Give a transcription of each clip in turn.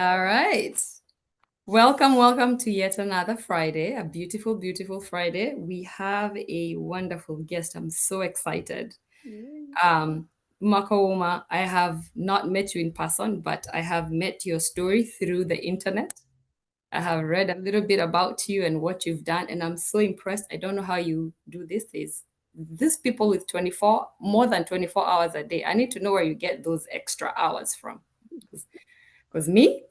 All right. Welcome to yet another Friday, a beautiful, beautiful Friday. We have a wonderful guest. I'm so excited. Um, Mak'Ouma, I have not met you in person, but I have met your story through the internet. I have read a little bit about you and what you've done, and I'm so impressed. I don't know how you do this. These people with 24, more than 24 hours a day. I need to know where you get those extra hours from. Because me,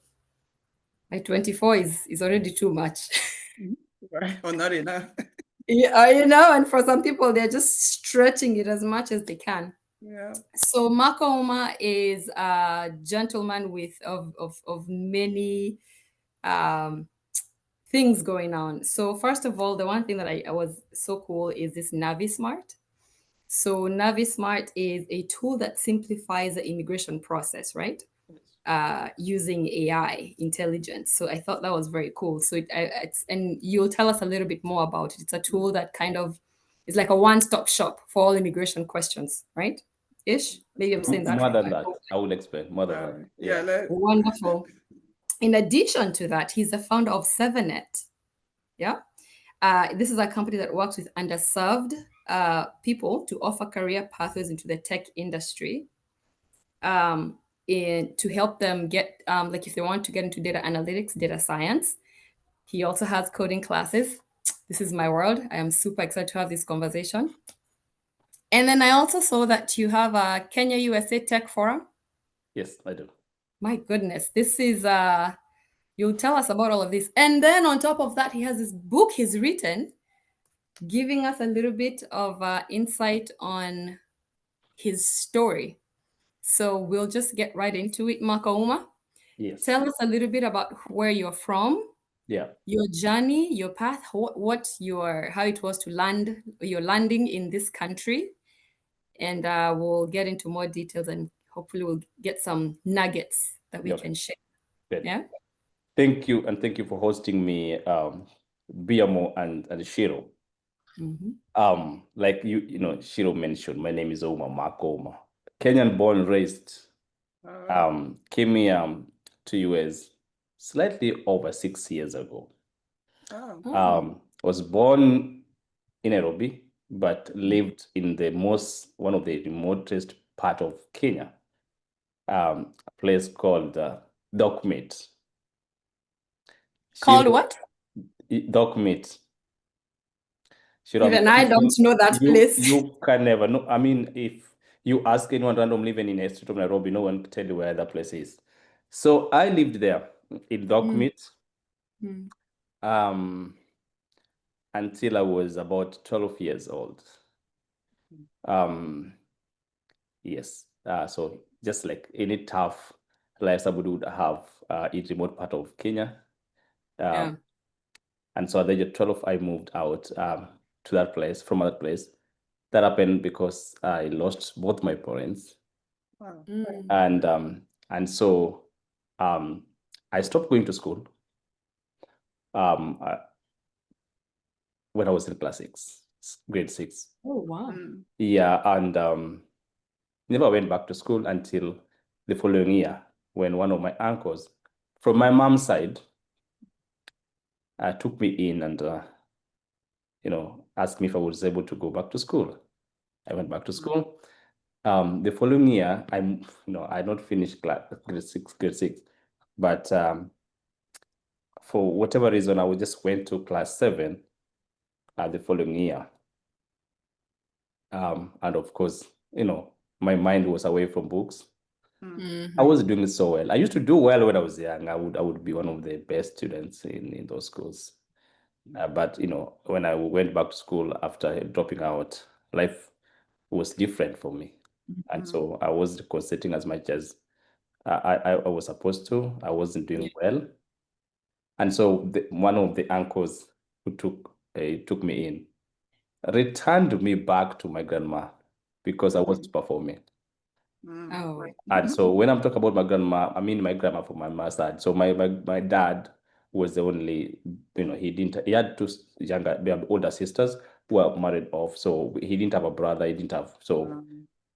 my 24 is already too much. Or not enough. Yeah, and for some people, they're just stretching it as much as they can. Yeah. So Mak'Ouma is a gentleman of many um, things going on. So first of all, the one thing that I was so cool is this Navi Smart. So Navi Smart is a tool that simplifies the immigration process, right? Using AI intelligence. So I thought that was very cool. So it's and you'll tell us a little bit more about it. It's a tool that kind of is like a one-stop shop for all immigration questions, right? Ish. Maybe I'm saying that More wrong. than that, I will explain more than that. Yeah. Wonderful. In addition to that, he's the founder of 7net. Yeah. This is a company that works with underserved people to offer career pathways into the tech industry. Um, to help them get like if they want to get into data analytics, data science. He also has coding classes. This is my world. I am super excited to have this conversation. And then I also saw that you have a Kenya USA Tech Forum. Yes, I do. My goodness, this is you'll tell us about all of this. And then on top of that, he has this book he's written, giving us a little bit of insight on his story. So we'll just get right into it. Mak'Ouma, Yes. tell us a little bit about where you're from, Yeah. your journey, your path, how it was to land, your landing in this country, and we'll get into more details and hopefully we'll get some nuggets that we can share. Good. Yeah. Thank you, and thank you for hosting me, Biamo and Shiro. Like Shiro mentioned, my name is Mak'Ouma. Kenyan born, raised. Came here to US slightly over 6 years ago. Was born in Nairobi, but lived in one of the remotest part of Kenya, a place called Dokmit. Called what? Dokmit. Even I don't know that place. You can never know. I mean, if you ask anyone random living in a street of Nairobi, no one can tell you where that place is. So I lived there in Dokmit until I was about 12 years old. Yes. So just like any tough life somebody would have in remote part of Kenya. And so at the age of 12, I moved out to that place, from that place. That happened because I lost both my parents. And so I stopped going to school when I was in class 6, grade 6. Oh, wow. Yeah, and never went back to school until the following year when one of my uncles from my mom's side took me in and asked me if I was able to go back to school. I went back to school. The following year, I not finished grade six, but for whatever reason, I just went to class 7 the following year. And of course, my mind was away from books. I wasn't doing so well. I used to do well when I was young. I would be one of the best students in those schools. But when I went back to school after dropping out, life was different for me. And so I wasn't concentrating as much as I was supposed to. I wasn't doing well. And so one of the uncles who took me in returned me back to my grandma because I wasn't performing. Oh. And so when I'm talking about my grandma, I mean my grandma from my mom's side. So my dad was the only, he had two older sisters who were married off. So he didn't have a brother. He didn't have, so,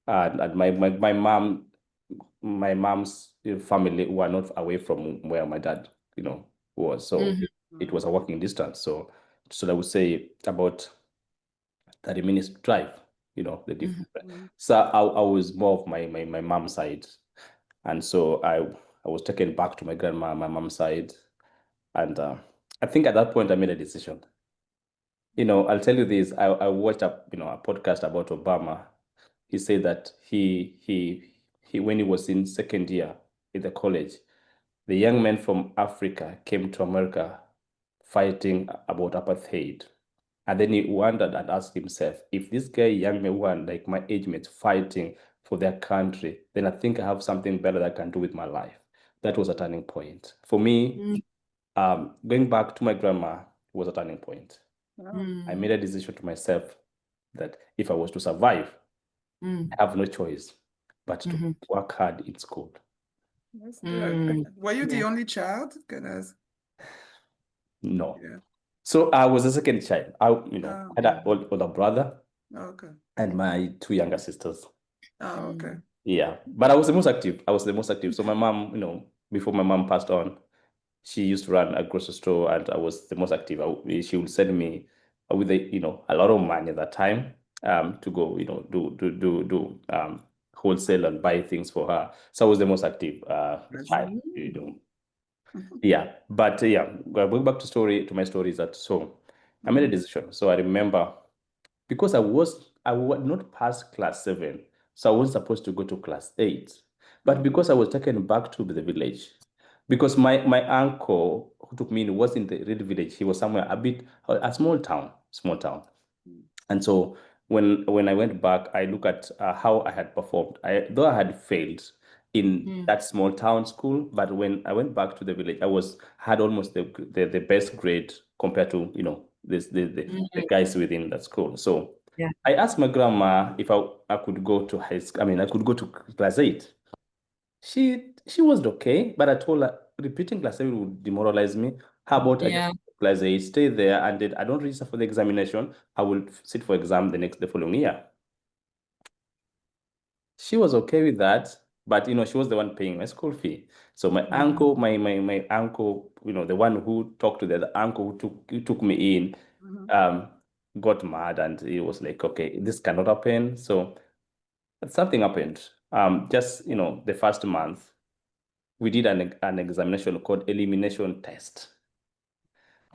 and my mom my mom's family were not away from where my dad, was. So it was a walking distance. So I would say about 30 minutes drive, the difference. So I was more of my mom's side. And so I was taken back to my grandma, my mom's side. And I think at that point I made a decision. I'll tell you this. I watched a podcast about Obama. He said that he when he was in second year in the college, the young men from Africa came to America fighting about apartheid. And then he wondered and asked himself, if this guy, young men who are like my age mates fighting for their country, then I think I have something better that I can do with my life. That was a turning point. For me, going back to my grandma was a turning point. I made a decision to myself that if I was to survive, I have no choice but to work hard in school. That's good. Were you the only child? Goodness. No. Yeah. So I was the second child. I had an older brother Okay. and my two younger sisters. Oh, okay. Yeah, but I was the most active. So my mom, before my mom passed on, she used to run a grocery store, and I was the most active. She would send me with a lot of money at that time, to go, do wholesale and buy things for her. So I was the most active child. Yeah, but yeah, going back to my story is that so I made a decision. So I remember because I would not pass class 7, so I was supposed to go to class 8. But because I was taken back to the village, because my uncle who took me in was in the real village, he was somewhere a small town, And so when I went back, I look at how I had performed. Though I had failed in that small town school, but when I went back to the village, had almost the best grade compared to the guys within that school. So I asked my grandma if I could go to high school. I mean, I could go to class 8. She was okay, but I told her repeating class 7 would demoralize me. How about I just class 8, stay there, and then I don't register for the examination. I will sit for exam the following year. She was okay with that, but she was the one paying my school fee. So my uncle, my uncle, the one who talked to the other uncle who took me in, got mad, and he was like, okay, this cannot happen. So something happened. Just the first month, we did an examination called elimination test.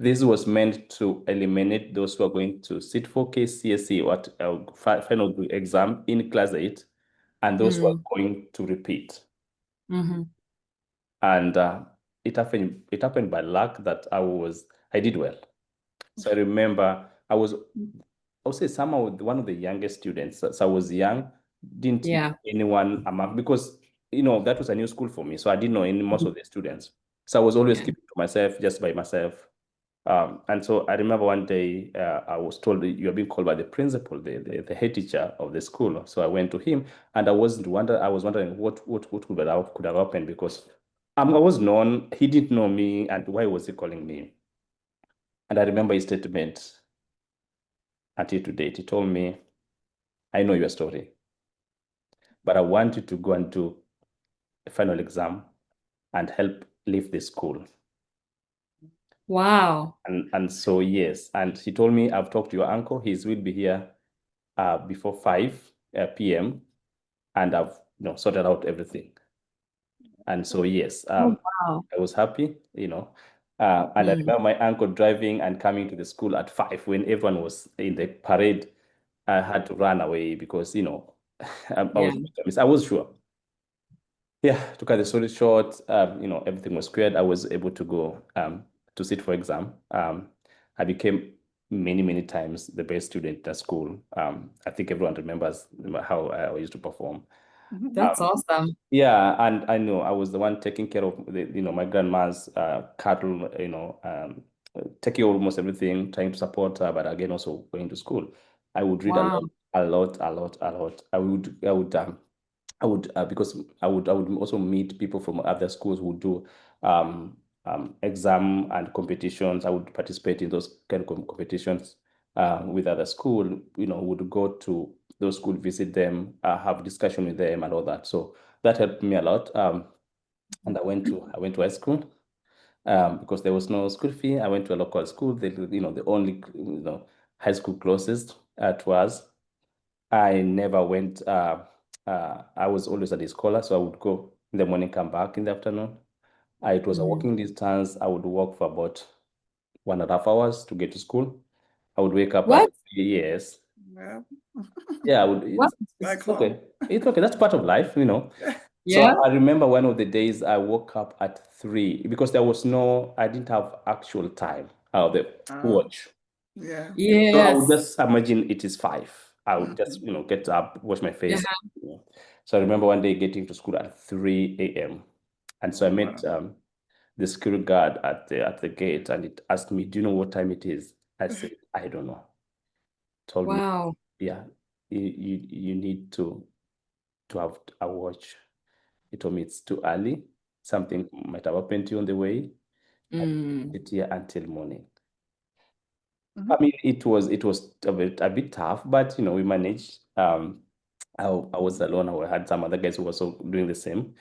This was meant to eliminate those who are going to sit for KCSE or final exam in class 8, and those who are going to repeat. And it happened by luck that I did well. So I remember I would say somehow one of the youngest students. So I was young, didn't know anyone among, because that was a new school for me. So I didn't know most of the students. So I was always keeping to myself, just by myself. And so I remember one day I was told that you are being called by the principal, the head teacher of the school. So I went to him, and I was wondering what could have happened, because I was known, he didn't know me, and why was he calling me? And I remember his statement until to date. He told me, I know your story, but I want you to go and do a final exam and help leave the school. Wow. And so, yes. And he told me, I've talked to your uncle. He will be here before 5 p.m. and I've sorted out everything. And so, yes, Wow. I was happy, and I remember my uncle driving and coming to the school at 5 when everyone was in the parade. I had to run away because, I was sure. Yeah, to cut the story short, everything was cleared. I was able to go to sit for exam. I became many, many times the best student at school. I think everyone remembers how I used to perform. That's awesome. Yeah, and I know I was the one taking care of my grandma's cattle, taking almost everything, trying to support her, but again also going to school. I would read Wow. a lot. I would because I would also meet people from other schools who do exam and competitions. I would participate in those kind of competitions with other school. Would go to those school, visit them, have discussion with them, and all that. So that helped me a lot. And I went to high school because there was no school fee. I went to a local school. The only high school closest to us. I never went. I was always a day scholar, so I would go in the morning, come back in the afternoon. It was a walking distance. I would walk for about 1.5 hours to get to school. I would wake up at What? 3 years. Yeah. Yeah, I would. What? Back It's home. okay. It's okay. That's part of life, So Yeah. I remember one of the days I woke up at 3 because I didn't have actual time out the watch. Yeah. So I would Yes. just imagine it is 5. I would just, get up, wash my face. So I remember one day getting to school at 3 a.m. And so I met the security guard at the gate, and it asked me, "Do you know what time it is?" I said, "I don't know." Told me, Wow. "Yeah, you need to have a watch." He told me it's too early. Something might have happened to you on the way. Sit here until morning. I mean, it was a bit tough, but we managed. I was alone. I had some other guys who were also doing the same.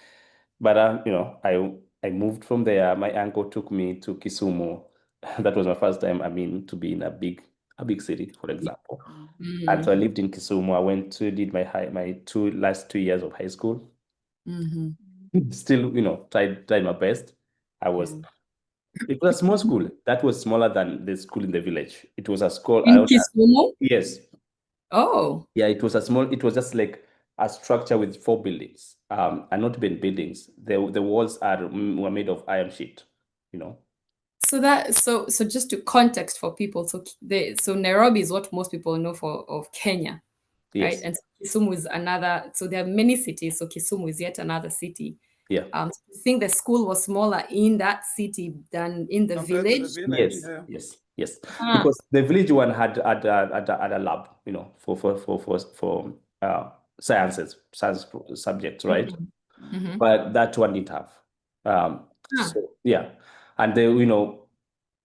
But I moved from there. My uncle took me to Kisumu. That was my first time, to be in a big city, for example. And so I lived in Kisumu. I went to did my last 2 years of high school. Still, tried my best. It was a small school. That was smaller than the school in the village. It was a school. In Kisumu? Yes. Oh. Yeah, it was just like a structure with 4 buildings, and not even buildings. The walls were made of iron sheet, So just to context for people, so Nairobi is what most people know of Kenya, right? Yes. And Kisumu is another. So there are many cities. So Kisumu is yet another city. Yeah. I think the school was smaller in that city than in the Compared to village. the village, Yes. yeah. Yes. Because the village one had a lab, for science subjects, right? But that one didn't have. So yeah, and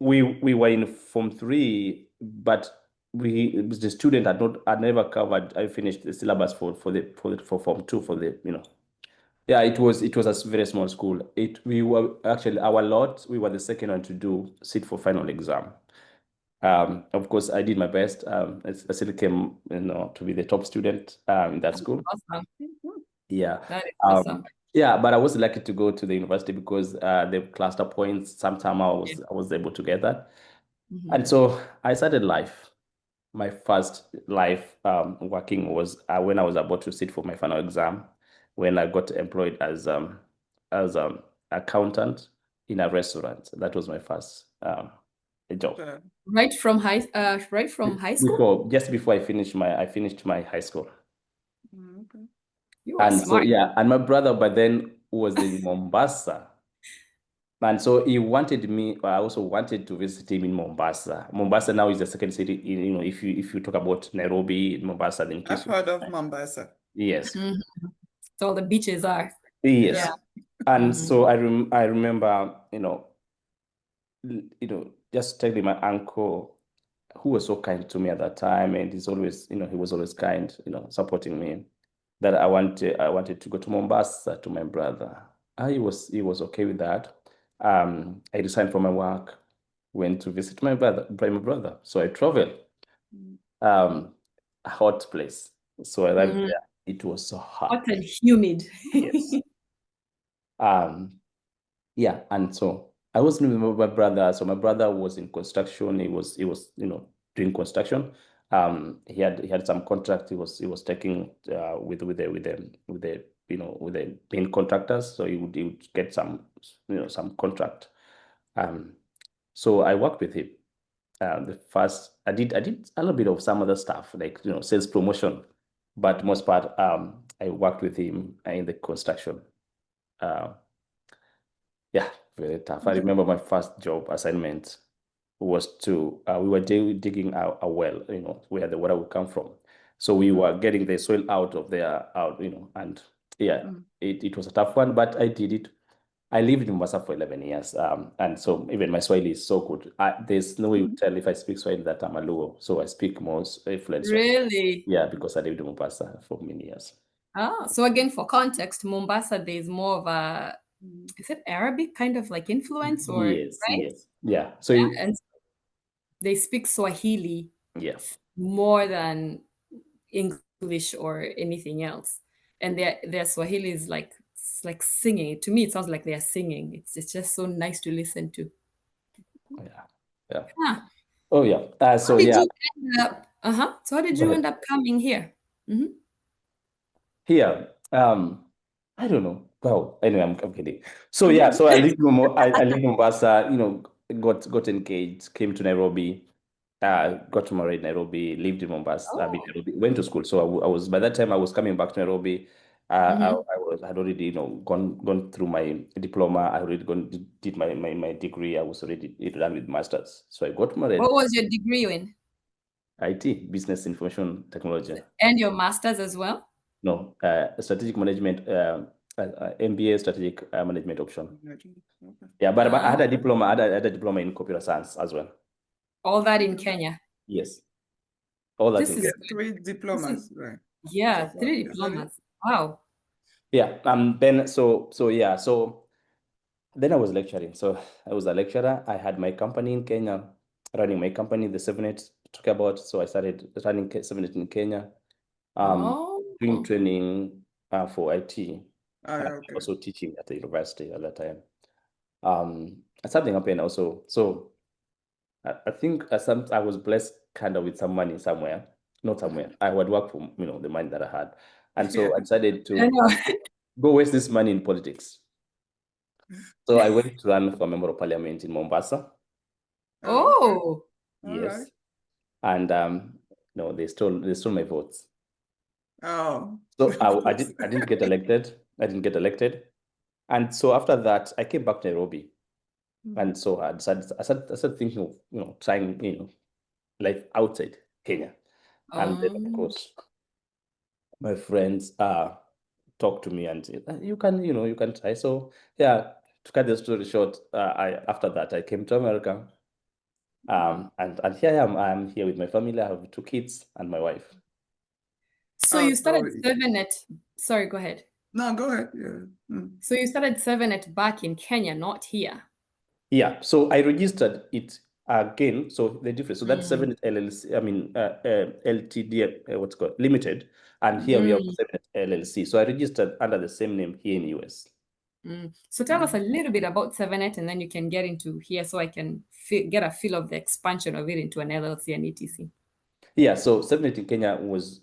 we were in Form 3, but the student had never covered. I finished the syllabus for Form 2 for the Yeah, it was a very small school. We were actually our lot. We were the second one to sit for final exam. Of course, I did my best. I still came, to be the top student in that school. Awesome. Yeah. That is awesome. Yeah, but I was lucky to go to the university because the cluster points, sometime I was able to get that. And so I started life. My first life working was when I was about to sit for my final exam, when I got employed as accountant in a restaurant. That was my first job. Right from high school? Just before I finished my high school. Okay. You are And so smart. and my brother by then was in Mombasa. And so he wanted me. I also wanted to visit him in Mombasa. Mombasa now is the second city. If you talk about Nairobi, Mombasa, then I've Kisumu. heard of Mombasa. Yes. So all the beaches are. Yes. Yeah. And so I remember, just telling my uncle, who was so kind to me at that time, and he was always kind, supporting me, that I wanted to go to Mombasa to my brother. He was okay with that. I resigned from my work, went to visit my brother. So I traveled. A hot place. So I arrived there. It was so hot. Hot and humid. Yes. Yeah, and so I was living with my brother. So my brother was in construction. He was doing construction. He had some contract. He was taking with the main contractors. So he would get some contract. So I worked with him. I did a little bit of some other stuff like sales promotion, but most part I worked with him in the construction. Yeah, very tough. I remember my first job assignment was we were digging a well, where the water would come from. So we were getting the soil out, and yeah, it was a tough one, but I did it. I lived in Mombasa for 11 years, and so even my Swahili is so good. There's no way you tell if I speak Swahili that I'm a Luo, so I speak more fluent Swahili. Really? Yeah, because I lived in Mombasa for many years. So again, for context, Mombasa, there's more of a, is it Arabic kind of like influence or, Yes, right? yes, yeah. So Yeah, and they speak Swahili yeah, more than English or anything else. And their Swahili is like, it's like singing. To me, it sounds like they're singing. It's just so nice to listen to. yeah, yeah. Huh. Oh yeah. How So did yeah, you end up? So how did go you ahead. end up coming here? Mm-hmm. Here, I don't know. Well, anyway, I'm kidding. So yeah, so I lived I lived in Mombasa, got engaged, came to Nairobi, got married in Nairobi, lived in Mombasa, I mean, Oh. Nairobi, went to school. So I was by that time I was coming back to Nairobi. Mm-hmm. Had already, gone through my diploma. I already did my degree. I was already done with masters. So I got married. What was your degree in? IT, Business Information Technology. And your master's as well? No, strategic management, MBA strategic management option. Yeah, but I had a diploma. I had a diploma in computer science as well. All that in Kenya. Yes, all that This in. is Yeah, good. three diplomas, right? Yeah, So far. 3 Is that it? diplomas. Wow. Yeah. Then yeah. So then I was lecturing. So I was a lecturer. I had my company in Kenya, running my company, the 7-8 talk about. So I started running 7-8 in Kenya, doing Oh. training for IT, Yeah, okay. also teaching at the university at that time. Something happened also. So I think I was blessed kind of with some money somewhere, not somewhere. I would work for the money that I had, and so Yeah. I decided I to know. go waste this money in politics. So I went to run for a member of parliament in Mombasa. Oh, okay. Oh. All right. Yes, and no, they stole my votes. Oh. So I didn't get elected. I didn't get elected, and so after that I came back to Nairobi, and so I started thinking of trying life outside Kenya. And then, of course, my friends talked to me and said, you can try. So, yeah, to cut the story short, after that, I came to America. And here I am. I'm here with my family. I have 2 kids and my wife. So Oh, you so started 7 at, sorry, go ahead. no, go ahead. Yeah. So you started 7 at back in Kenya, not here. Yeah, so I registered it again. So the difference, so that's 7 LLC, I mean, LTD, what's it called, limited. And here we have 7 LLC. So I registered under the same name here in US. So tell us a little bit about 7 and then you can get into here so I can get a feel of the expansion of it into an LLC and ETC. Yeah, so 7 in Kenya was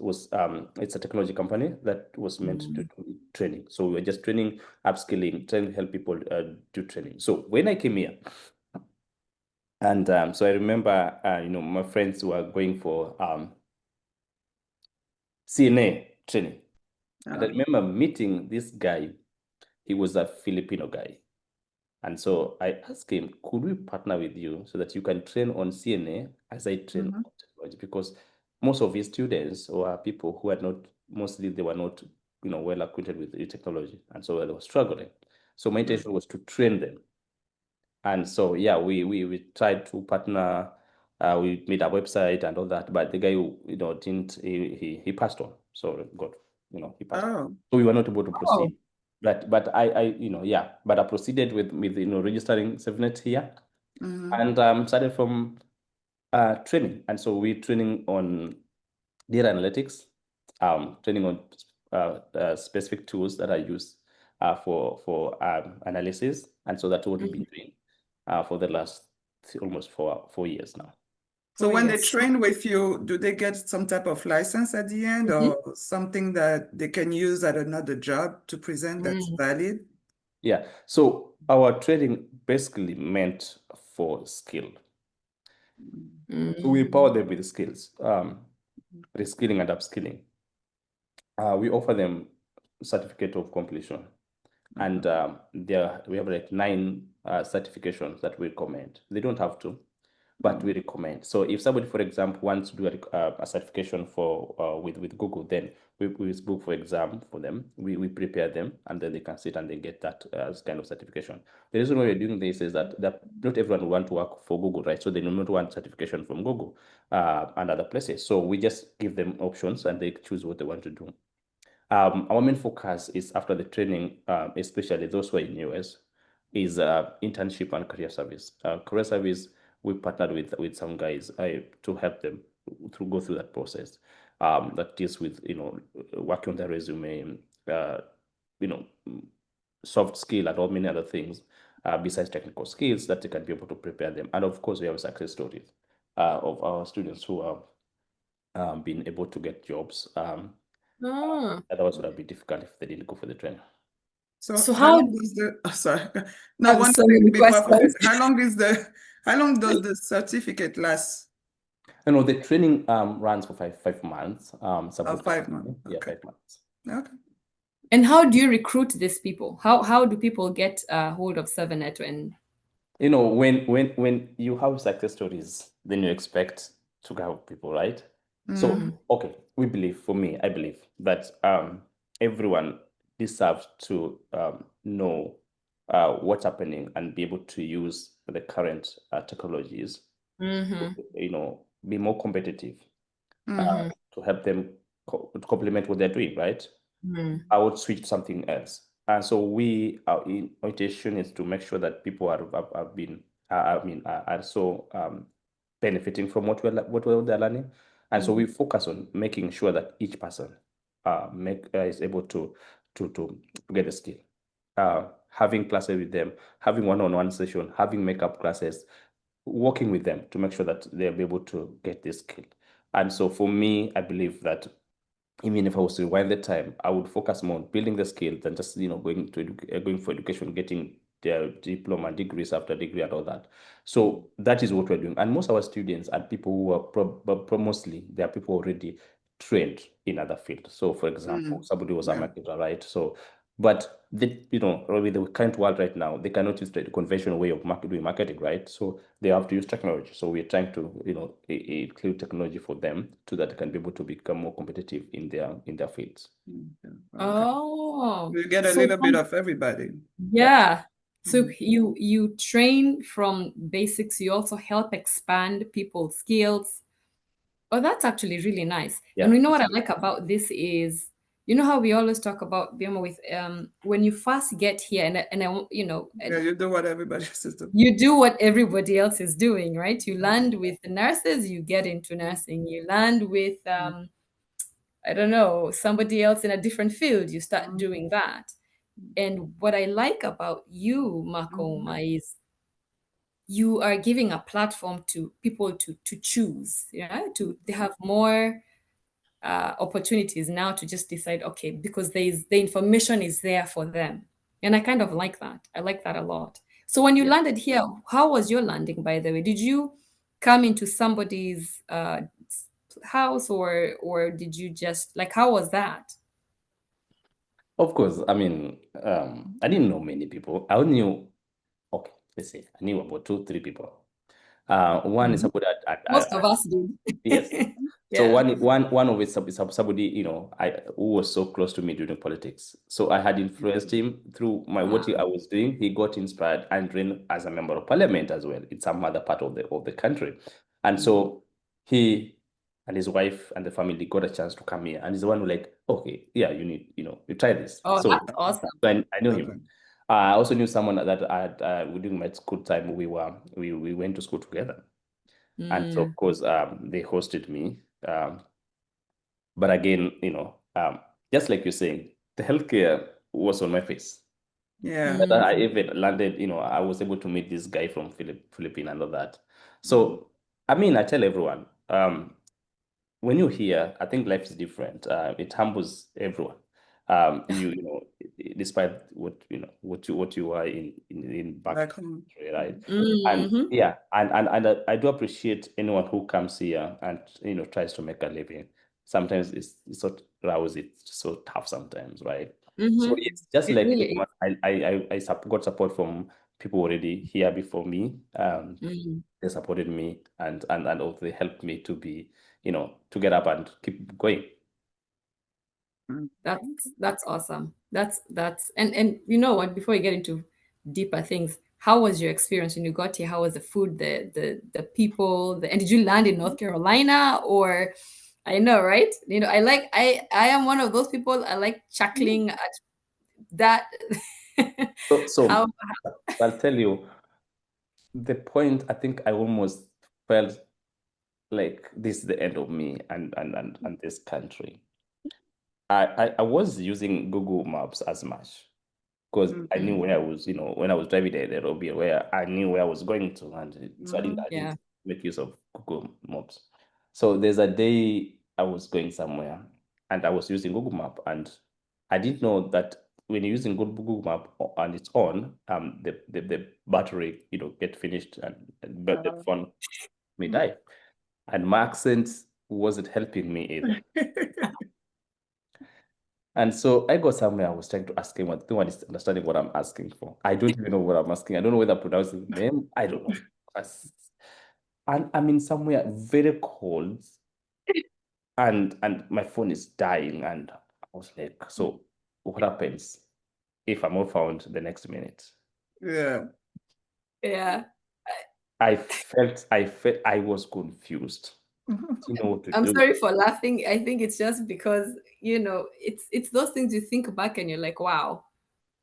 it's a technology company that was meant to do training. So we were just training, upskilling, trying to help people do training. So when I came here, and so I remember, my friends were going for CNA training. And I remember meeting this guy. He was a Filipino guy. And so I asked him, could we partner with you so that you can train on CNA as I train on technology? Because most of his students or people who are not, mostly they were not, well acquainted with the technology. And so they were struggling. So my intention was to train them. And so, yeah, we tried to partner. We made a website and all that, but the guy, didn't, he passed on. So God, he passed on. Oh. So we were not able to Oh. proceed. But I proceeded with registering SafeNet here and started from training. And so we're training on data analytics, training on specific tools that are used for analysis. And so that's what we've been doing for the last almost 4 years now. So Oh, when they yes. train with you, do they get some type of license at the end or something that they can use at another job to present that's valid? Yeah. So our training basically meant for skill. So we empower them with skills, reskilling and upskilling. We offer them certificate of completion. And we have like 9 certifications that we recommend. They don't have to, but we recommend. So if somebody, for example, wants to do a certification for with Google, then we book for exam for them. We prepare them, and then they can sit and they get that kind of certification. The reason why we're doing this is that not everyone will want to work for Google, right? So they do not want certification from Google and other places. So we just give them options, and they choose what they want to do. Our main focus is after the training, especially those who are in US, is internship and career service. Career service, we partnered with some guys to help them to go through that process. That deals with working on their resume, you know, soft skill and all many other things besides technical skills that they can be able to prepare them. And of course, we have success stories of our students who have been able to get jobs. Otherwise, would have been difficult if they didn't go for the training. So So how how long does the sorry. I No, have one so thing many before I forget. questions. How long does the certificate last? The training runs for five months. Some Oh, boot camp. 5 months. Yeah, Okay. 5 months. Okay. And how do you recruit these people? How do people get a hold of 7net and When you have success stories, then you expect to have people, right? So, okay, I believe that everyone deserves to know what's happening and be able to use the current technologies, be more competitive, to help them to complement what they're doing, right? I would switch to something else. And so our intention is to make sure that people have been, are so benefiting from what they're learning. And so we focus on making sure that each person is able to get a skill. Having classes with them, having one-on-one session, having makeup classes, working with them to make sure that they'll be able to get this skill. And so for me, I believe that even if I was to rewind the time, I would focus more on building the skill than just going for education, getting their diploma, degrees after degree, and all that. So that is what we're doing. And most of our students are people who are mostly they are people already trained in other fields. So, for example, somebody was a Yeah. marketer, right? So, but with the current world right now, they cannot use the conventional way of doing marketing, right? So they have to use technology. So we're trying to, include technology for them so that they can be able to become more competitive in their fields. Okay. Oh, You get a so little bit of everybody. yeah. So you train from basics, you also help expand people's skills. Oh, that's actually really nice. And Yeah. we know what I like about this is, you know how we always talk about Bioma with when you first get here and I Yeah, you do what everybody else is doing. you do what everybody else is doing, right? You land with the nurses, you get into nursing. You land with I don't know, somebody else in a different field, you start doing that. And what I like about you, Mak'Ouma, is you are giving a platform to people to choose, yeah, to they have more opportunities now to just decide, okay, because the information is there for them. And I kind of like that. I like that a lot. So when you Yeah. landed here, how was your landing, by the way? Did you come into somebody's house or did you just like how was that? Of course, I mean, I didn't know many people. I only knew, okay, let's say I knew about 2, 3 people. One is somebody Most of us yes. did. So Yeah. one of it is somebody, who was so close to me during politics. So I had influenced him through what I was doing. He got inspired and ran as a member of parliament as well in some other part of the country. And so he and his wife and the family got a chance to come here. And he's the one who like, okay, yeah, you try this. Oh, So that's awesome. I know Okay. him. I also knew someone that I had during my school time. We went to school together. And so, of course, they hosted me. But again, just like you're saying, the healthcare was on my face. Yeah. That I even landed, I was able to meet this guy from Philippines and all that. So, I mean, I tell everyone, when you're here, I think life is different. It humbles everyone. Despite what you are in back Back home. right? And Mm-hmm. yeah, and I do appreciate anyone who comes here and tries to make a living. Sometimes it's so lousy, it's so tough sometimes, right? So Mm-hmm. it's just It like really everyone, got support from people already here before me. is. They supported me and also they helped me to be, to get up and keep going. That's awesome. That's and you know what? Before you get into deeper things, how was your experience when you got here? How was the food, the people, and did you land in North Carolina or? I know, right? You know, I am one of those people. I like chuckling at that. So How I'll tell you the point. I think I almost felt like this is the end of me and this country. I was using Google Maps as much because I knew where I was, when I was driving the Nairobi, where I knew where I was going to, and so I yeah. didn't make use of Google Maps. So there's a day I was going somewhere and I was using Google Map, and I didn't know that when you're using Google Map and it's on, the battery, get finished and the phone may die. And my accent wasn't helping me either. And so I got somewhere, I was trying to ask him what no one is understanding what I'm asking for. I don't even know what I'm asking. I don't know whether I'm pronouncing the name. I don't know. And I'm in somewhere very cold and my phone is dying. And I was like, so what happens if I'm not found the next minute? Yeah. Yeah. I felt I was confused. You know what to I'm do. sorry for laughing. I think it's just because, it's those things you think back and you're like, wow,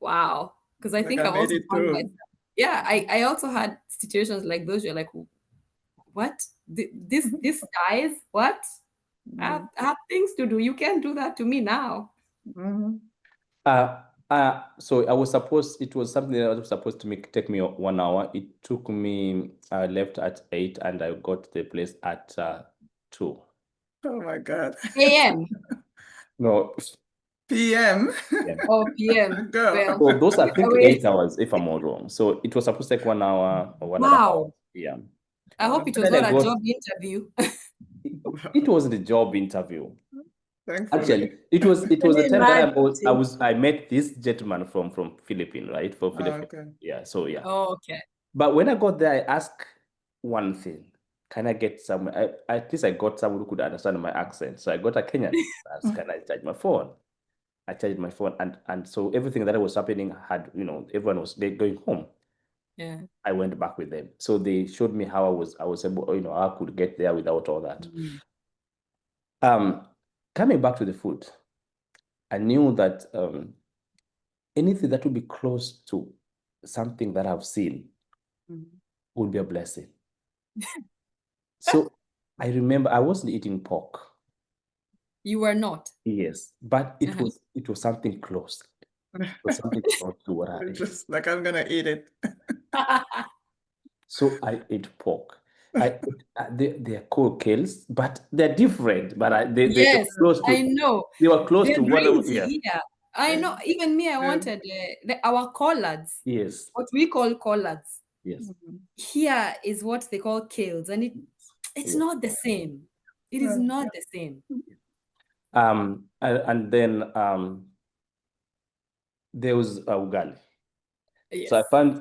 wow. Because I Like think I I've made also it found through. myself. Yeah, I also had situations like those. You're like, what? This dies? What? I have things to do. You can't do that to me now. Uh, so it was something that was supposed to take me 1 hour. It took me, I left at 8 and I got to the place at 2. Oh my God. AM No, PM. yeah. or PM. Girl. Well, So those, I either think, way. 8 hours, if I'm not wrong. So it was supposed to take 1 hour or 1.5 hours. Wow. Yeah. I hope it And was then not I a got, job interview. it wasn't a job interview. Thankfully. Actually, it was the Can you time that imagine? I met this gentleman from Philippines, right? For Oh, Philippines. okay. Yeah. So yeah. Oh, okay. But when I got there, I asked one thing. Can I get some? At least I got someone who could understand my accent. So I got a Kenyan. I asked, can I charge my phone? I charged my phone, and so everything that was happening had, everyone was going home. Yeah. I went back with them. So they showed me how I was able, how I could get there without all that. Mm. Coming back to the food, I knew that anything that would be close to something that I've seen would be a blessing. So I remember I wasn't eating pork. You were not. Yes, but Uh-huh. it was something close. It was something close to what I ate. Just like I'm gonna eat it. So I ate pork. They are called kales, but they're different. But they were Yes, close I to know. they were close They're to what I was, yeah. great. Yeah. I know. Even me, I Yeah. wanted our collards, Yes, what we call collards. yes, Here is what they call kales, and it's yes. not the same. It is not the same. And then there was ugali. So Yes.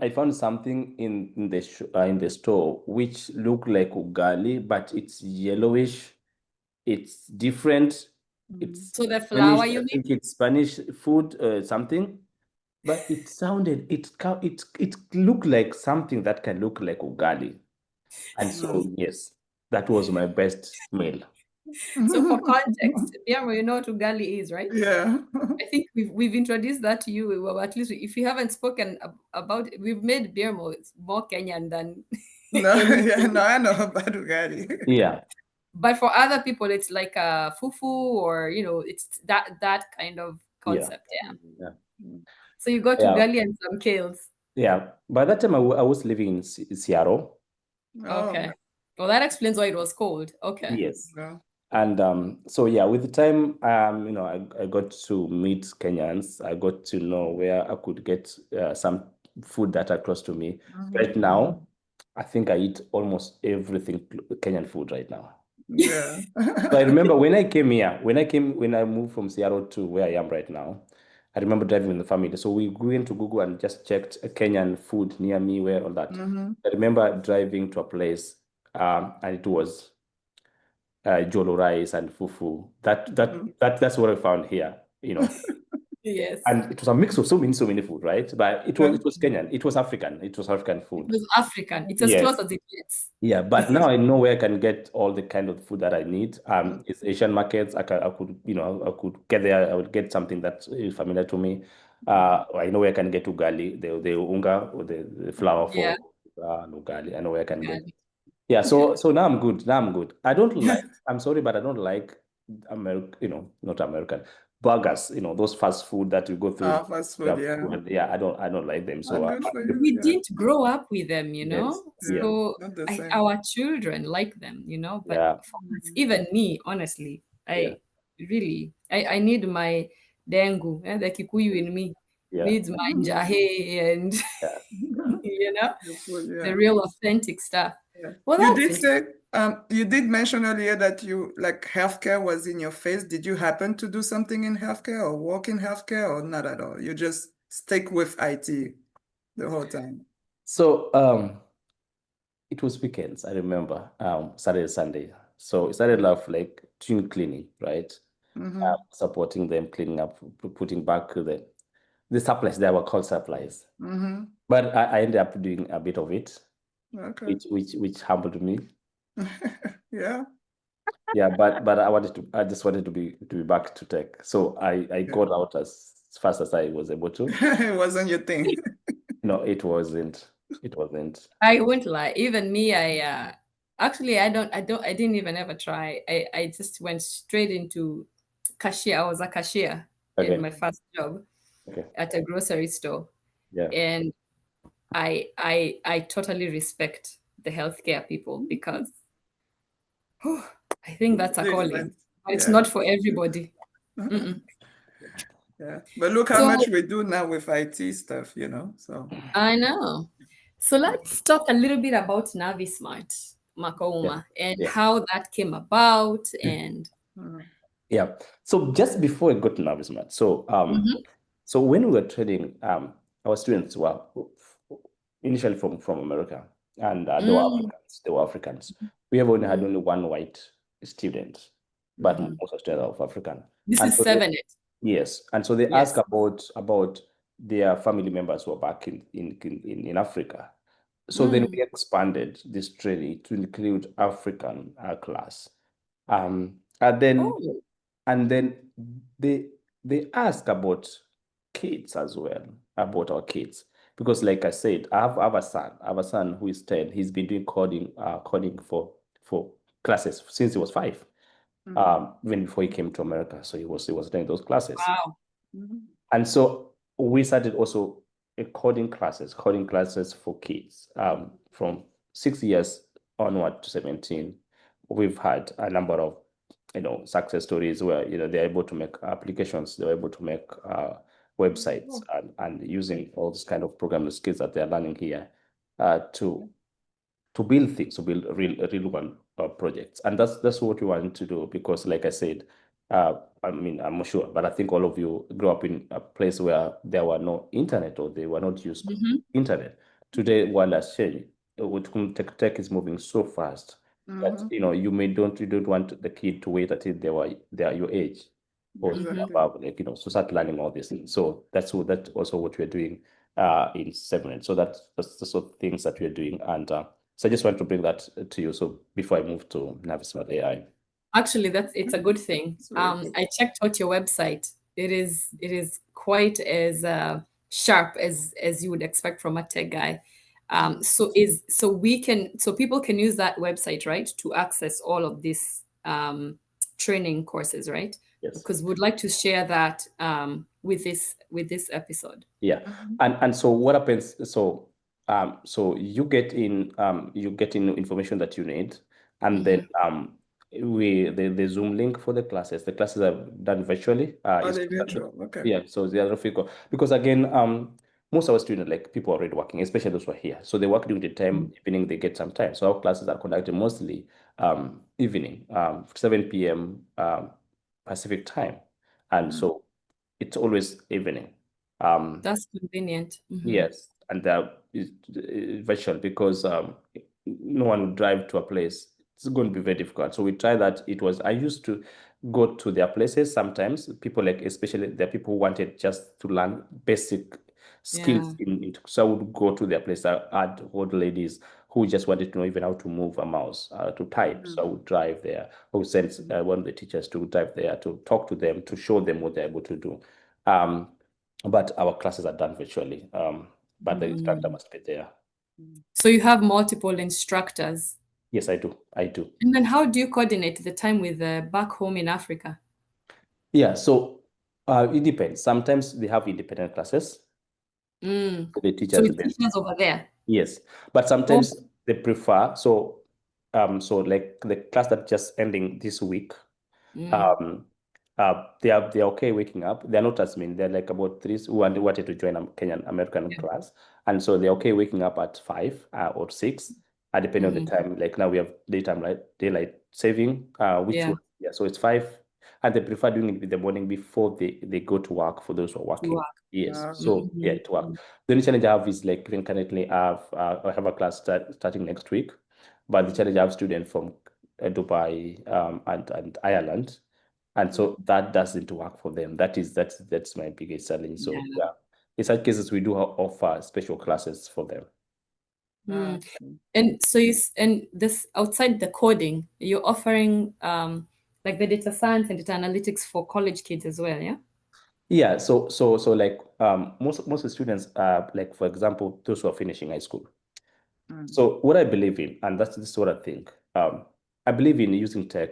I found something in the store which looked like ugali, but it's yellowish. It's different. It's So the Spanish. flour, you I mean? think it's Spanish food, something. But it looked like something that can look like ugali. And so yes, that was my best meal. So for context, Biamo, you know what ugali is, right? Yeah. I think we've introduced that to you. Well, at least if you haven't spoken about it, we've made Biamo more Kenyan than No, any. yeah, no, I know about Ugari. Yeah, But for other people, it's like a fufu, or it's that kind of yeah, concept. Yeah. yeah, So you got yeah, ugali and some kales. yeah. By that time, I was living in Seattle. Oh, Okay. Well, that explains why it was cold. Okay. Yes. no. And so yeah, with the time, I got to meet Kenyans. I got to know where I could get some food that are close to me. Right now, I think I eat almost everything Kenyan food right now. Yeah. So I remember when I came here, when I moved from Seattle to where I am right now, I remember driving with the family. So we went to Google and just checked Kenyan food near me, where all that. I remember driving to a place, and it was jolo rice and fufu. That's what I found here. Yes. And it was a mix of so many food, right? But it was Kenyan. It was African. It was African It food. was African. It's as Yes. close as it gets. Yeah, but now I know where I can get all the kind of food that I need. It's Asian markets. I could, I could get there. I would get something that is familiar to me. I know where I can get ugali, the unga, or the flour Yeah. for ugali. I know where I can get. Got it. Yeah, so now I'm good. Now I'm good. I don't like. I'm sorry, but I don't like not American burgers. Those fast food that you go through. Fast food, yeah. Yeah, I don't like them. So Good for you. We Yeah. didn't grow up with them, yes, yeah, so Not the same. our children like them, but yeah, for us, even me, honestly, yeah, I need my dengu, the Kikuyu in me yeah, needs my njahe and yeah. The food, yeah. the real authentic stuff. Yeah. Well, You that's did say, you did mention earlier that you like healthcare was in your face. Did you happen to do something in healthcare or work in healthcare or not at all? You just stick with IT the whole time. So it was weekends, I remember, Saturday, Sunday. So it started off like doing cleaning, right? Supporting them, cleaning up, putting back the supplies. They were called supplies. But I ended up doing a bit of it, Okay. which humbled me. Yeah. Yeah, but I just wanted to be back to tech. So I got out as fast as I was able to. It wasn't your thing. No, it wasn't. It wasn't. I won't lie. Even me, actually I didn't even ever try. I just went straight into cashier. I was a cashier Okay. in my first job Okay. at a grocery store. Yeah. And I totally respect the healthcare people because I think that's a calling, Different. but it's Yeah. not for everybody. Mm-mm. Yeah. But look how So much we do now with IT stuff, so. I know. So let's talk a little bit about Navismart, Yeah. Mak'Ouma, and Yeah. how that came about. And Yeah. So just before I got to Navismat, so when we were training, our students were initially from America, and they were Mm, Africans. They were Africans. We have only had only one white student, but most of the students are African. this And is so they, 7 yes, and so they Yes. ask about their family members who are back in Africa. So then we expanded this training to include African class, and then Oh, and then they ask about kids as well, about our kids. Because like I said, I have a son. I have a son who is 10. He's been doing coding for classes since he was 5. Even before he came to America. So he was doing those classes. wow. And so we started also coding classes for kids from 6 years onward to 17. We've had a number of success stories where they're able to make applications, they're able to make websites, and using all this kind of programming skills that they're learning here to build things, to build real one projects. And that's what we want to do, because like I said, I mean, I'm not sure, but I think all of you grew up in a place where there were no internet, or they were not used to internet. Today, world has changed. Tech is moving so fast that you don't want the kid to wait until they are your age, or above, so start learning all these things. So that's also what we're doing in 7. So that's the sort of things that we're doing. And so I just want to bring that to you. So before I move to Navismart AI. Actually, it's a good thing. I checked out your website. It is quite as sharp as you would expect from a tech guy. So people can use that website, right, to access all of these training courses, right? Yes. Because we'd like to share that with this episode. Yeah, and so what happens? So you get in information that you need, and then the Zoom link for the classes. The classes are done virtually. They virtual. Okay. Yeah, so they are physical, because again, most of our students, like people are already working, especially those who are here. So they work during the time, evening they get some time. So our classes are conducted mostly evening, 7 p.m. Pacific time, and so it's always evening. That's convenient. Yes, and that is virtual, because no one would drive to a place. It's going to be very difficult. So we tried that. I used to go to their places. Sometimes people like, especially the people who wanted just to learn basic skills in it. So I would go to their place. I had old ladies who just wanted to know even how to move a mouse, to type. So I would drive there. I would send one of the teachers to drive there to talk to them, to show them what they're able to do. But our classes are done virtually. But the instructor must be there. So you have multiple instructors. Yes, I do. I do. And then how do you coordinate the time with back home in Africa? Yeah, so it depends. Sometimes they have independent classes. The So teachers, it's teachers over there. yes, but sometimes they prefer. So, so like the class that just ending this week, they're okay waking up. They're not as many. They're like about three who wanted to join a Kenyan American class, and so they're okay waking up at 5 or 6, depending on the time. Like now we have daylight saving, which was, so it's 5, and they prefer doing it in the morning before they go to work for those who are working. Yes, so yeah, it works. The only challenge I have is like even currently I have a class starting next week, but the challenge I have students from Dubai and Ireland. And so that doesn't work for them. That's my biggest challenge. So yeah, in such cases, we do offer special classes for them. And so and this outside the coding, you're offering like the data science and data analytics for college kids as well, yeah? Yeah. So like most of the students are like, for example, those who are finishing high school. So what I believe in, and this is what I think, I believe in using tech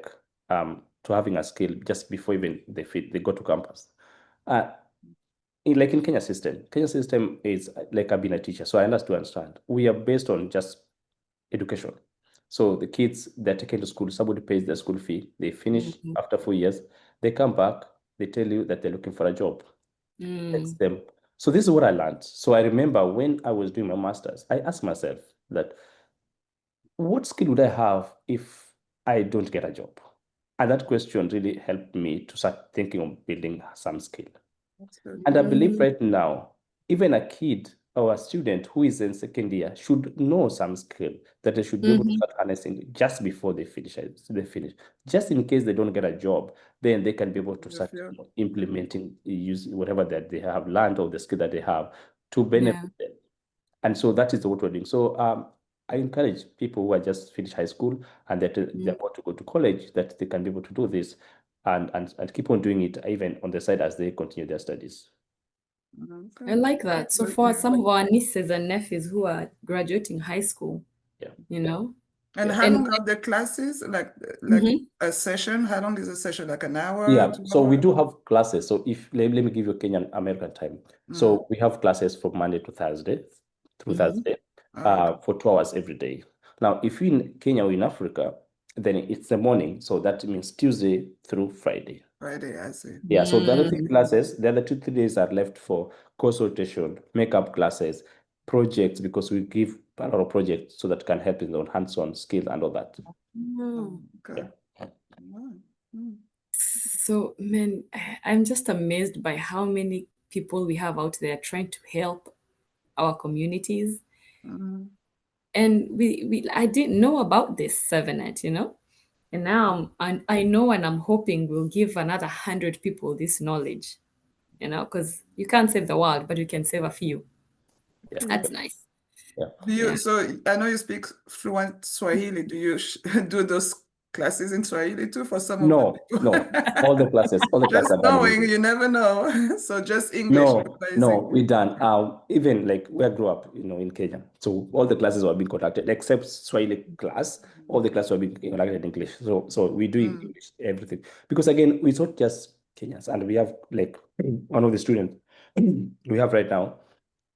to having a skill just before even they go to campus. Like in Kenya system is like, I've been a teacher, so I understand. We are based on just education. So the kids, they're taken to school, somebody pays their school fee, they finish after 4 years, they come back, they tell you that they're looking for a job. That's them. So this is what I learned. So I remember when I was doing my master's, I asked myself that, what skill would I have if I don't get a job? And that question really helped me to start thinking of building some skill. And I believe right now, even a kid or a student who is in second year should know some skill that they should be able to start harnessing just before they finish. Just in case they don't get a job, then they can be able to start implementing, use whatever that they have learned or the skill that they have to benefit them. And so that is what we're doing. So I encourage people who are just finished high school and that they're about to go to college, that they can be able to do this and keep on doing it even on the side as they continue their studies. I like that. So for some of our nieces and nephews who are graduating high school, you know. And how long are the classes? Like a session? How long is a session? Like an hour? Yeah. So we do have classes. So if let me give you Kenyan American time. So we have classes from Monday to Thursday through Thursday for 2 hours every day. Now, if you're in Kenya or in Africa, then it's the morning. So that means Tuesday through Friday. Friday, I see. Yeah, so the other 3 classes, the other 2 3 days are left for course rotation, makeup classes, projects, because we give a lot of projects so that can help in the hands-on skill and all that. Okay. So, man, I'm just amazed by how many people we have out there trying to help our communities. And I didn't know about this 7net, you know? And now I know, and I'm hoping we'll give another 100 people this knowledge, you know, because you can't save the world, but you can save a few. That's nice. So I know you speak fluent Swahili. Do you do those classes in Swahili too for some of the people? No, all the classes Just are done in knowing, English. you never know. So just English. No, we done. Even like where I grew up, in Kenya. So all the classes were being conducted, except Swahili class. All the classes were being conducted in English. So we do English everything, because again, it's not just Kenyans, and we have like one of the students we have right now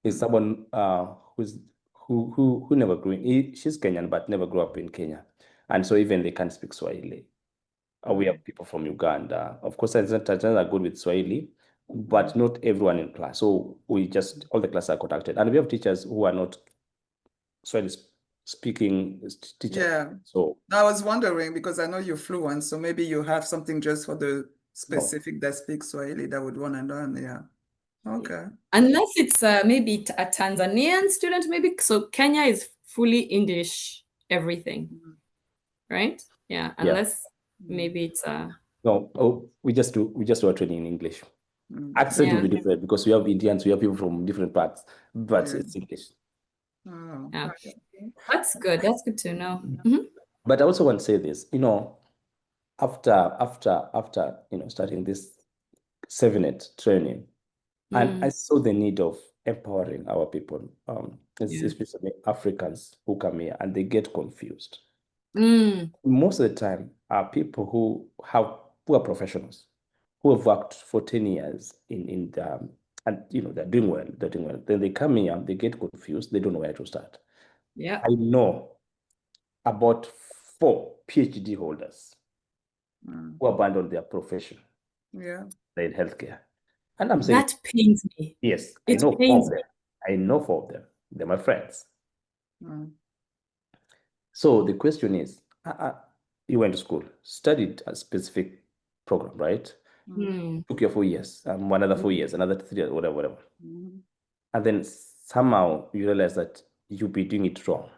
is someone who never grew in. She's Kenyan but never grew up in Kenya, and so even they can't speak Swahili. We have people from Uganda. Of course, Tanzania are good with Swahili, but not everyone in class. So all the classes are conducted. And we have teachers who are not Swahili speaking teachers. Yeah. So I was wondering, because I know you're fluent, so maybe you have something just for the specific that speaks Swahili that would want to learn. Yeah. Okay. Unless it's maybe a Tanzanian student, maybe. So Kenya is fully English, everything, right? Yeah. Unless maybe it's No, oh, we just do our training in English. Mm. Accent will Yeah. be different because we have Indians, we have people from different parts, but Yeah. it's English. Oh. Yeah. That's good. That's good to know. Mhm. But I also want to say this, after starting this 7-8 training, and I Mm, saw the need of empowering our people, yeah. especially Africans who come here and they get confused. Mm, Most of the time are people who are professionals, who have worked for 10 years in the, and they're doing well, Then they come here, they get confused, they don't know where to start. yeah. I know about 4 PhD holders Mm. who abandoned their profession Yeah. in healthcare. And I'm saying, That pains me. yes, I It know 4 pains of me. them. I know 4 of them. They're my friends. Mm. So the question is, you went to school, studied a specific program, right? Mm. Mm, Took your 4 years, one another 4 years, another 3 years, whatever. And then somehow you realize that you'll be doing it wrong.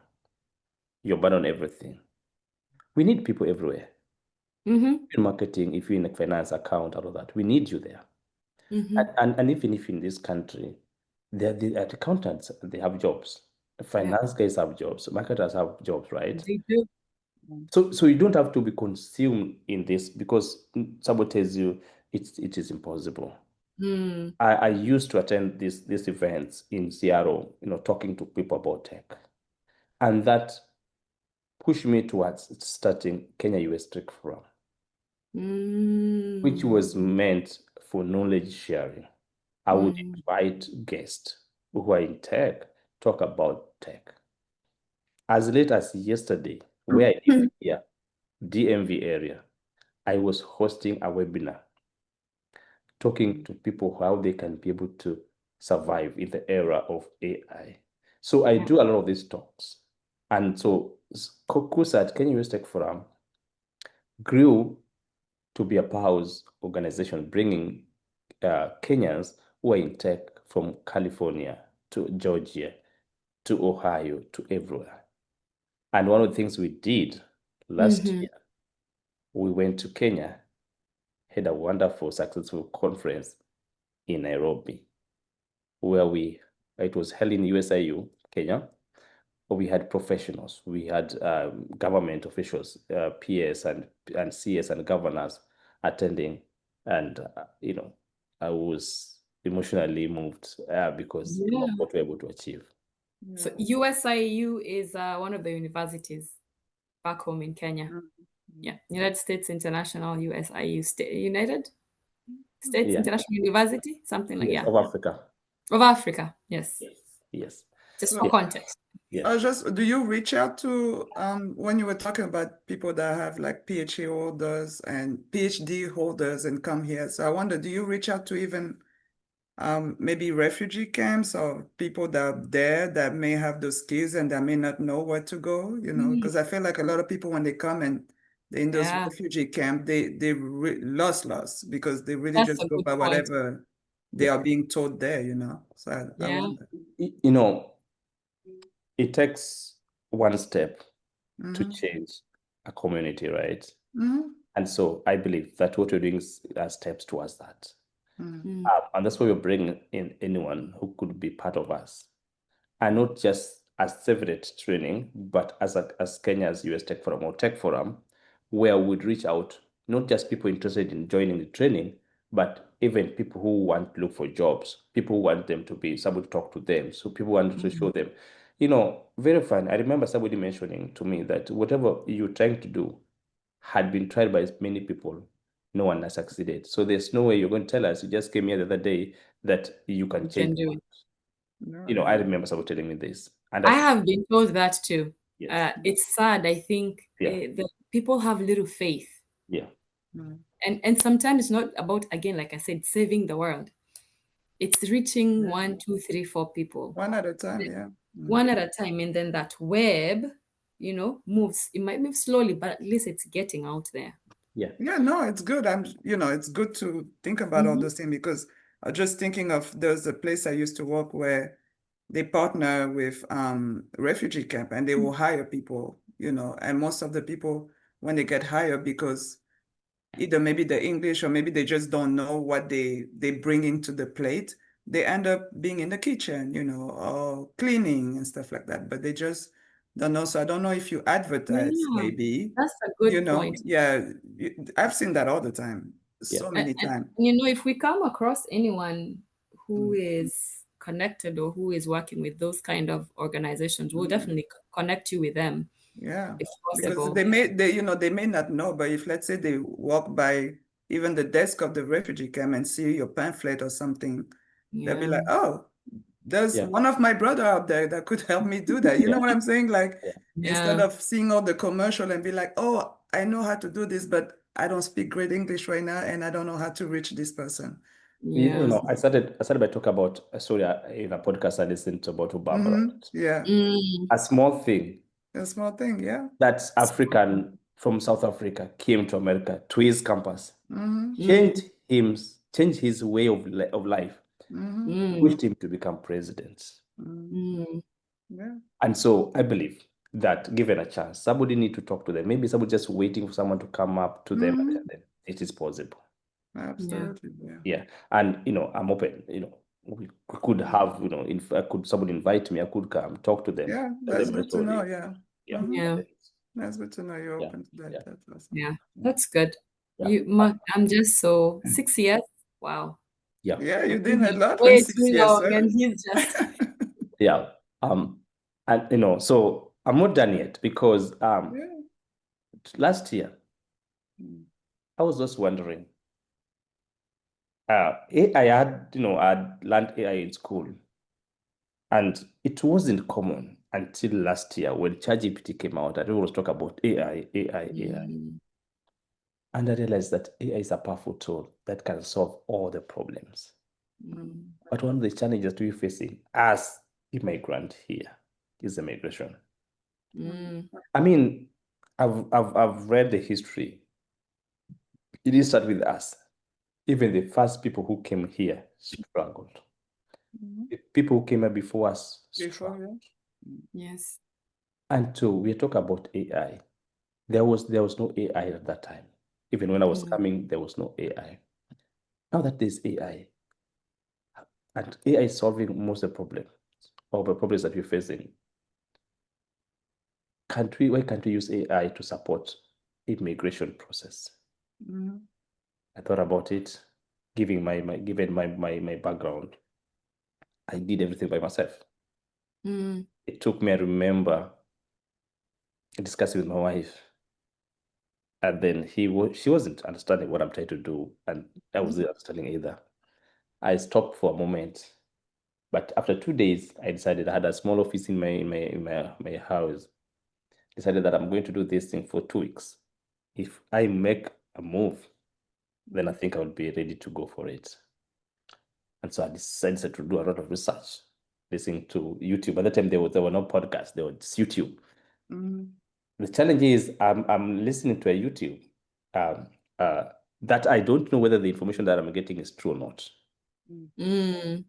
You abandon everything. We need people everywhere. mm-hmm, In marketing, if you're in a finance account, all of that, we need you there. mm-hmm. And even if in this country, the accountants, they have jobs. Yeah, Finance guys have jobs. Marketers have jobs, right? they do. So you don't have to be consumed in this because someone tells you it is impossible. Mm, I used to attend these events in Seattle, talking to people about tech. And that pushed me towards starting Kenya US Tech Forum, which mm, was meant for knowledge sharing. I would mm. invite guests who are in tech, talk about tech. As late as yesterday, where I live here, DMV area, I was hosting a webinar talking to people how they can be able to survive in the era of AI. So I Yeah. do a lot of these talks. And so KUSAT, Kenya US Tech Forum, grew to be a powerhouse organization, bringing Kenyans who are in tech from California to Georgia to Ohio to everywhere. And one of the things we did last Mm-hmm. year, we went to Kenya, had a wonderful, successful conference in Nairobi, where it was held in USIU, Kenya. We had professionals, we had government officials, PS and CS and governors attending, and I was emotionally moved because Yeah. of what we were able to achieve. So Yeah. USIU is one of the universities back home in Kenya. Mm. Yeah, United States International USIU, United States Yeah, International University, something like yes, yeah, of Africa. of Africa. Yes, Yes, yes, just for yeah, So, context. yeah. do you reach out to when you were talking about people that have like PhD holders and come here? So I wonder, do you reach out to even maybe refugee camps or people that are there that may have those skills and that may not know where to go, Mm, because I feel like a lot of people when they come and they're in those yeah, refugee camp, they lost because they really that's a just go good by point. whatever they Yeah. are being told there. So I Yeah. wonder. You know, it takes one step to Mm-hmm. change a community, right? Mm-hmm. And so I believe that what we're doing are steps towards that. Mm-hmm. Mm, And that's why we're bringing in anyone who could be part of us. And not just as separate training, but as Kenya's US Tech Forum or Tech Forum, where we'd reach out, not just people interested in joining the training, but even people who want to look for jobs, people who want them to be somebody to talk to them. So people want to show them, very fun. I remember somebody mentioning to me that whatever you're trying to do had been tried by many people. No one has succeeded. So there's no way you're going to tell us, you just came here the other day, that you can you change can the do world. it. No, I yeah. remember someone telling me this. And I that's, have been told that too. yes, It's sad. I think yeah, that people have little faith, yeah, Mm. and sometimes it's not about, again, like I said, saving the world. It's reaching Yeah. one, two, three, four people, One at a time, yeah. Mm. one at a time, and then that web, moves. It might move slowly, but at least it's getting out there. yeah, Yeah, no, it's good. It's good to think about all Hmm. those things because I'm just thinking of there's a place I used to work where they partner with refugee camp and they will hire people, and most of the people when they get hired because either maybe the English or maybe they just don't know what they bring into the plate. They end up being in the kitchen, or cleaning and stuff like that. But they just don't know. So I don't know if you advertise, Yeah, maybe, that's a good point. yeah, I've seen that all the time, Yeah. so many times. If we come across anyone who is connected or who is working with those kind of organizations, we'll definitely connect you with them Yeah, if because possible. they may not know, but if let's say they walk by even the desk of the refugee camp and see your pamphlet or something, they'll be Yeah, like, oh, there's Yeah. one of my brother out there that could help me do that. You know Yeah. what I'm saying? Like, Yeah. instead yeah, of seeing all the commercial and be like, oh, I know how to do this, but I don't speak great English right now and I don't know how to reach this person. yeah. I started by talking about a story in a podcast I listened to about Obama. Yeah, Mm, A small thing a small thing. Yeah. that African from South Africa came to America to his campus, Mm-hmm. changed mm, him, changed his way of life, Mm-hmm. mm, pushed him to become president. Mm-hmm. mm, Yeah. And so I believe that given a chance, somebody need to talk to them. Maybe somebody just waiting for someone to come up to them and Mm-hmm. tell them it is possible. yeah, Absolutely. Yeah. Yeah. And I'm open, we could have, if could somebody invite me, I could come talk to them, Yeah, tell that's them my good to know. story. Yeah. Yeah. Mm-hmm. yeah, That's good to know you're Yeah. open to that. Yeah. That's awesome. yeah. That's good. Yeah. I'm just so 6 years. Wow. Yeah. Yeah, you I've did been a here lot in way 6 years, too long, sir. and he's just Yeah. And so I'm not done yet because Yeah. last year Mm. I was just wondering, I I'd learned AI in school, and it wasn't common until last year when ChatGPT came out. I always talk about AI, AI, AI. mm, And I realized that AI is a powerful tool that can solve all the problems. mm, But one of the challenges we're facing as immigrant here is immigration. Mm. mm, I mean, I've read the history. It didn't start with us. Even the first people who came here struggled. Mhm. The people who came here before us Before, struggled. yeah. yes. And so we talk about AI. There was no AI at that time. Even when I was Mm, coming, there was no AI. Now that there's AI, and AI is solving most of the problems, or the problems that we're facing, why can't we use AI to support immigration process? Mhm. I thought about it, given my background. I did everything by myself. mm, It took me, I remember, discussing with my wife, and then she wasn't understanding what I'm trying to do, and I wasn't understanding either. I stopped for a moment, but after 2 days, I decided I had a small office in my house. Decided that I'm going to do this thing for 2 weeks. If I make a move, then I think I will be ready to go for it. And so I decided to do a lot of research, listening to YouTube. At the time, there were no podcasts; there was YouTube. Mhm. The challenge is I'm listening to a YouTube um, uh, that I don't know whether the information that I'm getting is true or not. mm,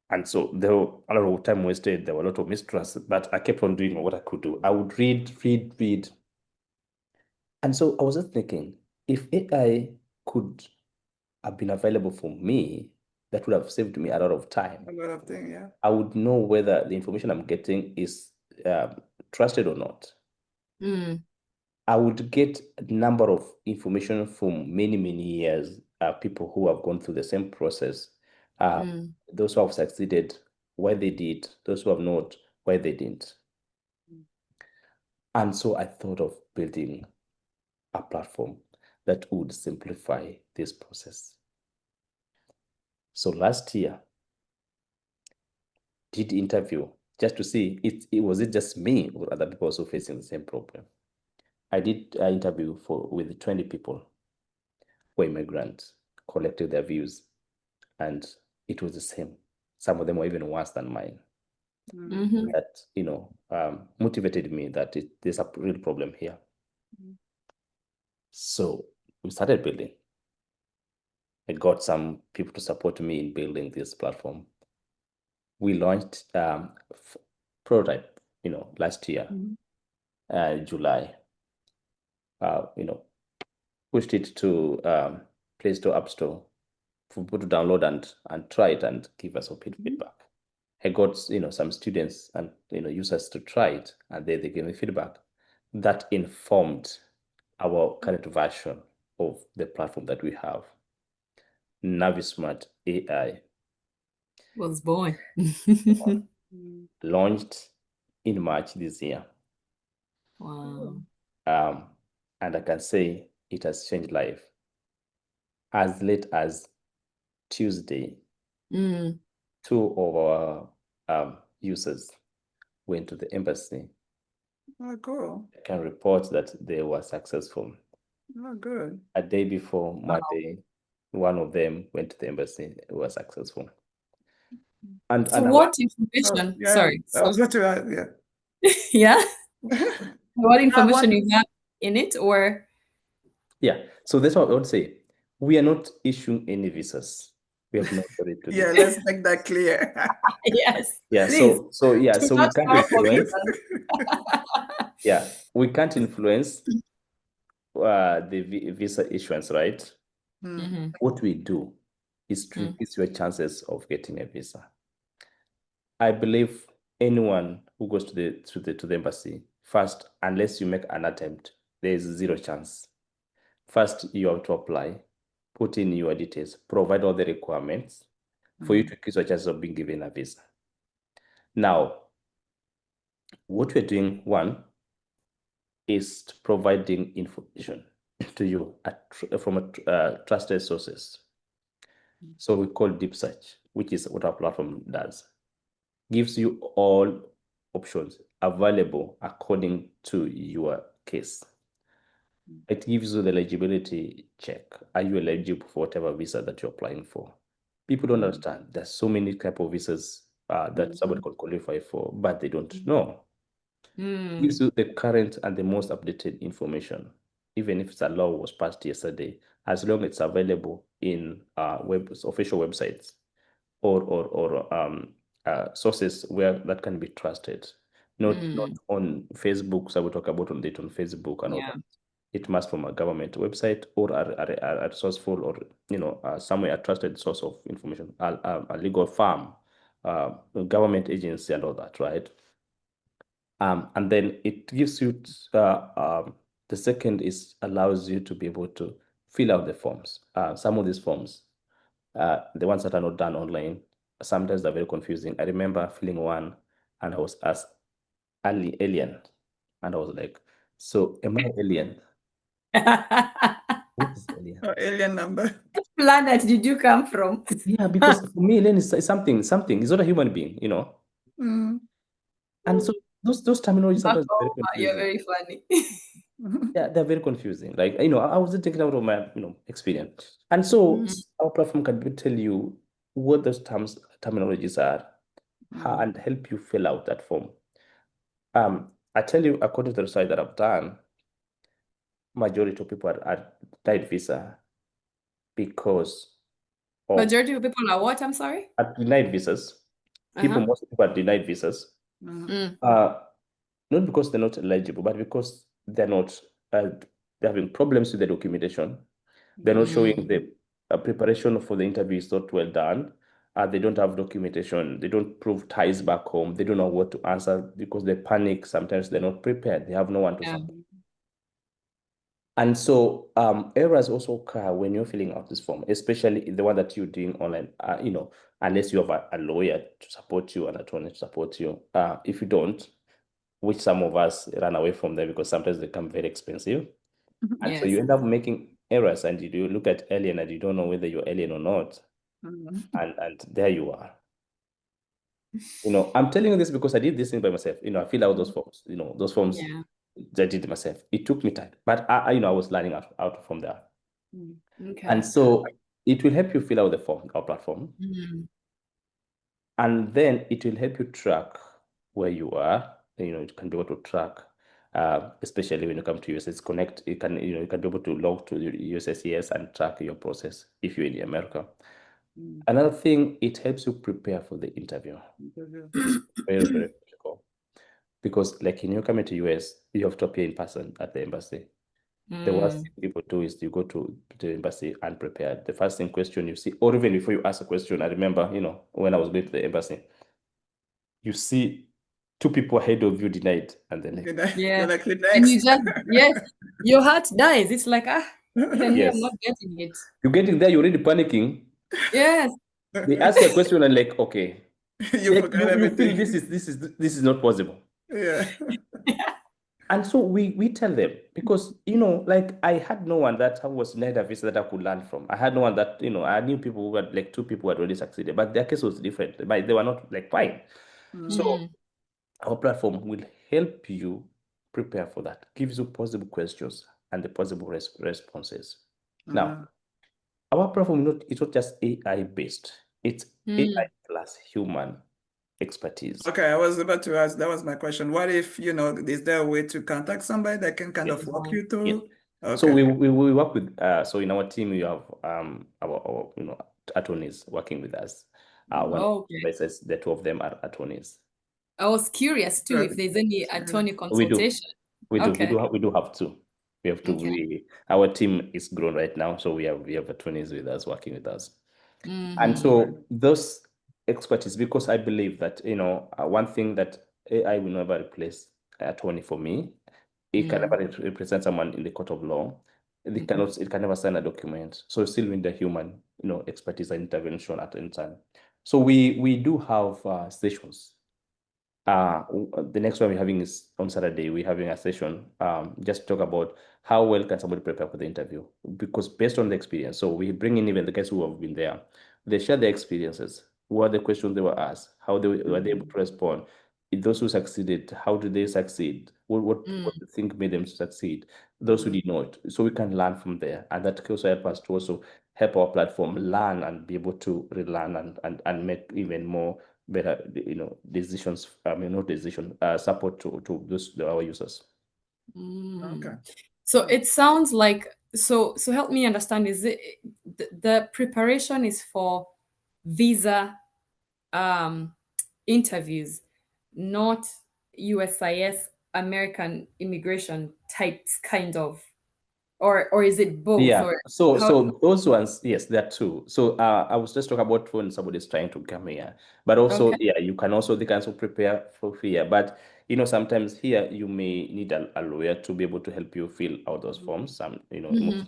And so there were a lot of time wasted. There were a lot of mistrust, but I kept on doing what I could do. I would read, read, read. And so I was just thinking, if AI could have been available for me, that would have saved me a lot of time. A lot of things, yeah. I would know whether the information I'm getting is trusted or not. mm, I would get a number of information from many, many years, people who have gone through the same process, mm, those who have succeeded, why they did, those who have not, why they didn't. And so I thought of building a platform that would simplify this process. So last year, did interview just to see was it just me or other people also facing the same problem. I did an interview with 20 people who are immigrants, collected their views, and it was the same. Some of them were even worse than mine. Mm. mhm, That motivated me that there's a real problem here. So we started building. I got some people to support me in building this platform. We launched prototype, last year, Mhm. July. Uh, you know, pushed it to Play Store, App Store for people to download and try it and give us feedback. I got some students and users to try it, and they gave me feedback that informed our current version of the platform that we have. Navismart AI Was born. launched in March this year. Wow. And I can say it has changed life. As late as Tuesday, 2 of our users went to the embassy. Oh, cool. I can report that they were successful. Oh, good. A day before Monday, one of them went to the embassy, was successful. So what information? Yeah, Sorry. I was about to add, yeah. Yeah. What information what- you have in it, or Yeah, so that's what I would say. We are not issuing any visas. We have not got it to Yeah, this. let's make that clear. yes. Yeah, Please. so Do we not can't fall for influence. visas. Yeah, we can't influence the visa issuance, right? What we do is to increase your chances of getting a visa. I believe anyone who goes to the embassy first, unless you make an attempt, there is zero chance. First, you have to apply, put in your details, provide all the requirements for you to increase your chances of being given a visa. Now, what we're doing, one, is providing information to you from trusted sources. So we call deep search, which is what our platform does. Gives you all options available according to your case. It gives you the eligibility check. Are you eligible for whatever visa that you're applying for? People don't understand. There's so many type of visas that somebody could qualify for, but they don't know. Gives you the current and the most updated information, even if it's a law was passed yesterday, as long as it's available in official websites or sources where that can be trusted, not on Facebook. So we talk about on it on Facebook and all that. It must from a government website or a resourceful or somewhere a trusted source of information, a legal firm, government agency, and all that, right? And then it gives you the second is allows you to be able to fill out the forms. Some of these forms, the ones that are not done online, sometimes they're very confusing. I remember filling one and I was asked alien, and I was like, so am I alien? What is alien? Or alien number. Which planet did you come from? Yeah, because for me, alien is something. It's not a human being, And so those terminologies sometimes are very Mak'Ouma, you're confusing. very funny. Yeah, they're very confusing. Like, I was just taking out of my, experience. And so our platform can tell you what those terminologies are, and help you fill out that form. I tell you, according to the research that I've done, majority of people are denied visa because of Majority of people are what? I'm sorry? are denied visas. Most people are denied visas. Not because they're not eligible, but because they're not they're having problems with the documentation. They're not showing the preparation for the interview is not well done. They don't have documentation. They don't prove ties back home. They don't know what to answer because they panic. Sometimes they're not prepared. They have no one to support. And so errors also occur when you're filling out this form, especially the one that you're doing online, unless you have a lawyer to support you, an attorney to support you. If you don't, which some of us run away from them because sometimes they become very expensive. And so you end up making errors, and you look at alien and you don't know whether you're alien or not. And there you are. I'm telling you this because I did this thing by myself. I fill out those forms, those forms I did myself. It took me time, but I was learning out from there. Okay. And so it will help you fill out the form, our platform. And then it will help you track where you are. It can be able to track, especially when you come to USS Connect. You can be able to log to the USSCS and track your process if you're in America. Another thing, it helps you prepare for the interview. Very, very critical. Because like when you come into US, you have to appear in person at the embassy. The worst thing people do is you go to the embassy unprepared. The first thing question you see, or even before you ask a question, I remember, when I was going to the embassy, you see two people ahead of you denied, and then Yeah. You're like the And you next. just, yes, your heart dies. It's like, even me, I'm yes, not getting it. you're getting there, you're already panicking. Yes. They ask you a question and like, okay, You like forgot you feel everything. this is not possible. Yeah. And so we tell them because like I had no one that was neither visa that I could learn from. I had no one that I knew people who had like two people who had already succeeded, but their case was different. But they were not like fine. So Mm. our platform will help you prepare for that, gives you possible questions and the possible responses. Now, Uh, our platform it's not just AI based; it's AI Mm. plus human expertise. okay, I was about to ask, that was my question. What if, is there a way to contact somebody that can kind of Yes. walk Wow. you Yes. through? So Okay. we work with so in our team we have our attorneys working with us. One of Okay. the places, the two of them are attorneys. I was curious too if Good. there's any Yeah. attorney We do, consultation. we do Okay. have two. We have two. Okay. Our team is grown right now, so we have attorneys with us working with us. And Mm-hmm. Right. so those expertise, because I believe that one thing that AI will never replace attorney for me. It can Mm. never represent someone in the court of law. Mm-hmm. It can never sign a document. So still need the human, expertise and intervention at any time. So we do have sessions. The next one we're having is on Saturday. We're having a session just to talk about how well can somebody prepare for the interview, because based on the experience. So we bring in even the guys who have been there. They share their experiences. What are the questions they were asked? How they were they able to respond? Those who succeeded, how did they succeed? What do you think made them succeed? Those who Mhm. did not. So we can learn from there, and that can also help us to also help our platform learn and be able to relearn and make even more better, decisions. I mean, not decision, support to those our users. Okay. Mm. So Good. it sounds like, so help me understand, is it the preparation is for visa um interviews, not USIS American immigration types kind of, or is it both, Yeah. or how? So those ones, yes, there are two. So I was just talking about when somebody's trying to come here, but also, Okay. yeah, they can also prepare for here. But sometimes here you may need a lawyer to be able to help you fill out those forms. Mm-hmm.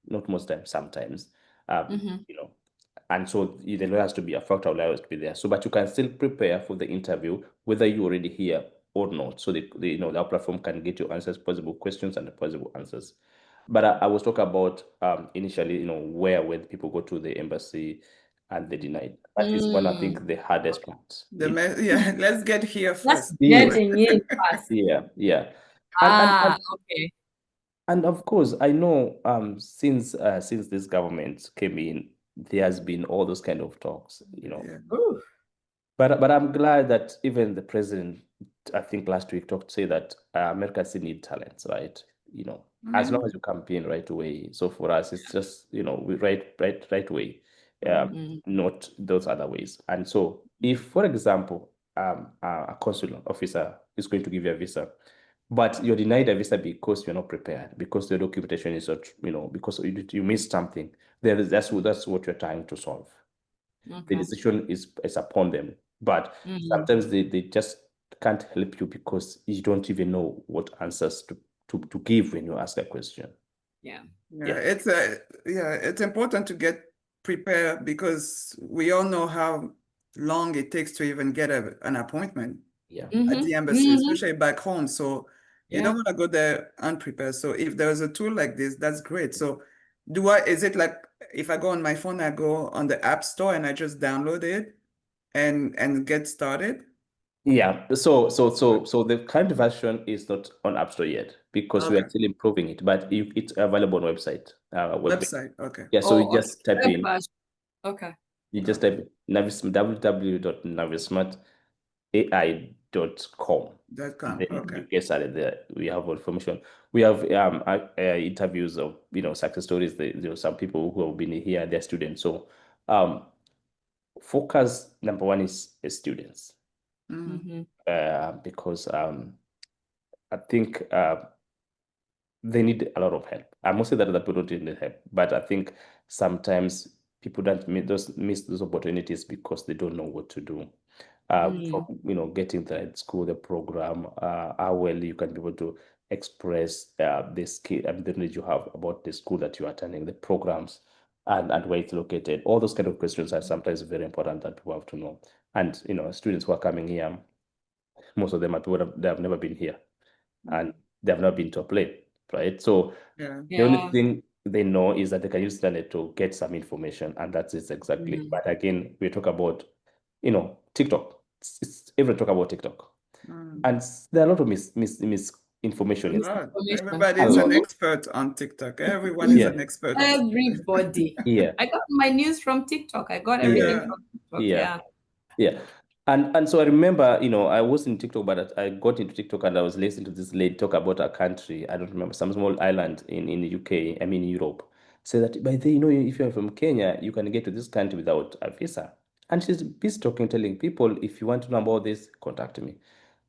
Not most times, sometimes. Um, Mm-hmm. you know, and so the lawyer has to be a factor lawyer has to be there. So, but you can still prepare for the interview whether you're already here or not. So our platform can get you answers, possible questions, and the possible answers. But I was talking about initially, where when people go to the embassy and they denied. That is one, I Mm. think, the hardest part. Yeah, let's get here That's first. Yes, getting in fast. yeah, yeah. And and and Ah, okay. and of course, I know since this government came in, there has been all those kind of talks. Yeah. Ooh. But I'm glad that even the president, I think last week, talked say that America still need talents, right? As long Mhm. as you campaign right away. So for us, it's just we right way, Mhm. Mm. not those other ways. And so, if, for example, a consular officer is going to give you a visa, but you're denied a visa because you're not prepared, because your documentation is not, because you missed something, then that's what you're trying to solve. The Okay. decision is upon them. But Mm. sometimes they just can't help you because you don't even know what answers to give when you ask a question. Yeah. Yeah, Yeah, it's important to get prepared because we all know how long it takes to even get an appointment yeah, at Mm-hmm. the embassy, Mm-hmm. especially back home. So you don't Yeah. want to go there unprepared. So if there's a tool like this, that's great. So is it like if I go on my phone, I go on the App Store and I just download it and get started? yeah. So the current version is not on App Store yet because we are Okay. still improving it, but it's available on website, web. Website. Okay. Yeah, so Oh, okay. Web version. Okay. you just Okay. type Navis www.navismart.ai.com. And .com. then Okay. you get started there. We have information. We have interviews of success stories. Some people who have been here, they're students. So um, focus number one is students, Mhm. Mm-hmm. because I think they need a lot of help. I'm not saying that other people don't need help, but I think sometimes people don't miss those opportunities because they don't know what to do. From getting the school, the program, how well you can be able to express the skill and the knowledge you have about the school that you're attending, the programs, and where it's located. All those kind of questions are sometimes very important that people have to know. And students who are coming here, most of them are people that have never been here, and they have not been to a play, right? So Yeah. the only thing they know is that they can use the internet to get some information, and that's it exactly. But again, we talk about, TikTok. Everyone talk about TikTok, and there are a lot of misinformation. Right. Misinformation. Everybody A is an lot. expert on TikTok. Everyone is Yeah, an expert on TikTok. Everybody. yeah, I got my news from TikTok. I got yeah, everything Yeah. from TikTok. yeah. Yeah. Yeah. And so I remember, I was in TikTok, but I got into TikTok and I was listening to this lady talk about a country. I don't remember, some small island in the UK, I mean Europe. Say that by the, if you're from Kenya, you can get to this country without a visa. And she's busy talking, telling people, if you want to know about this, contact me.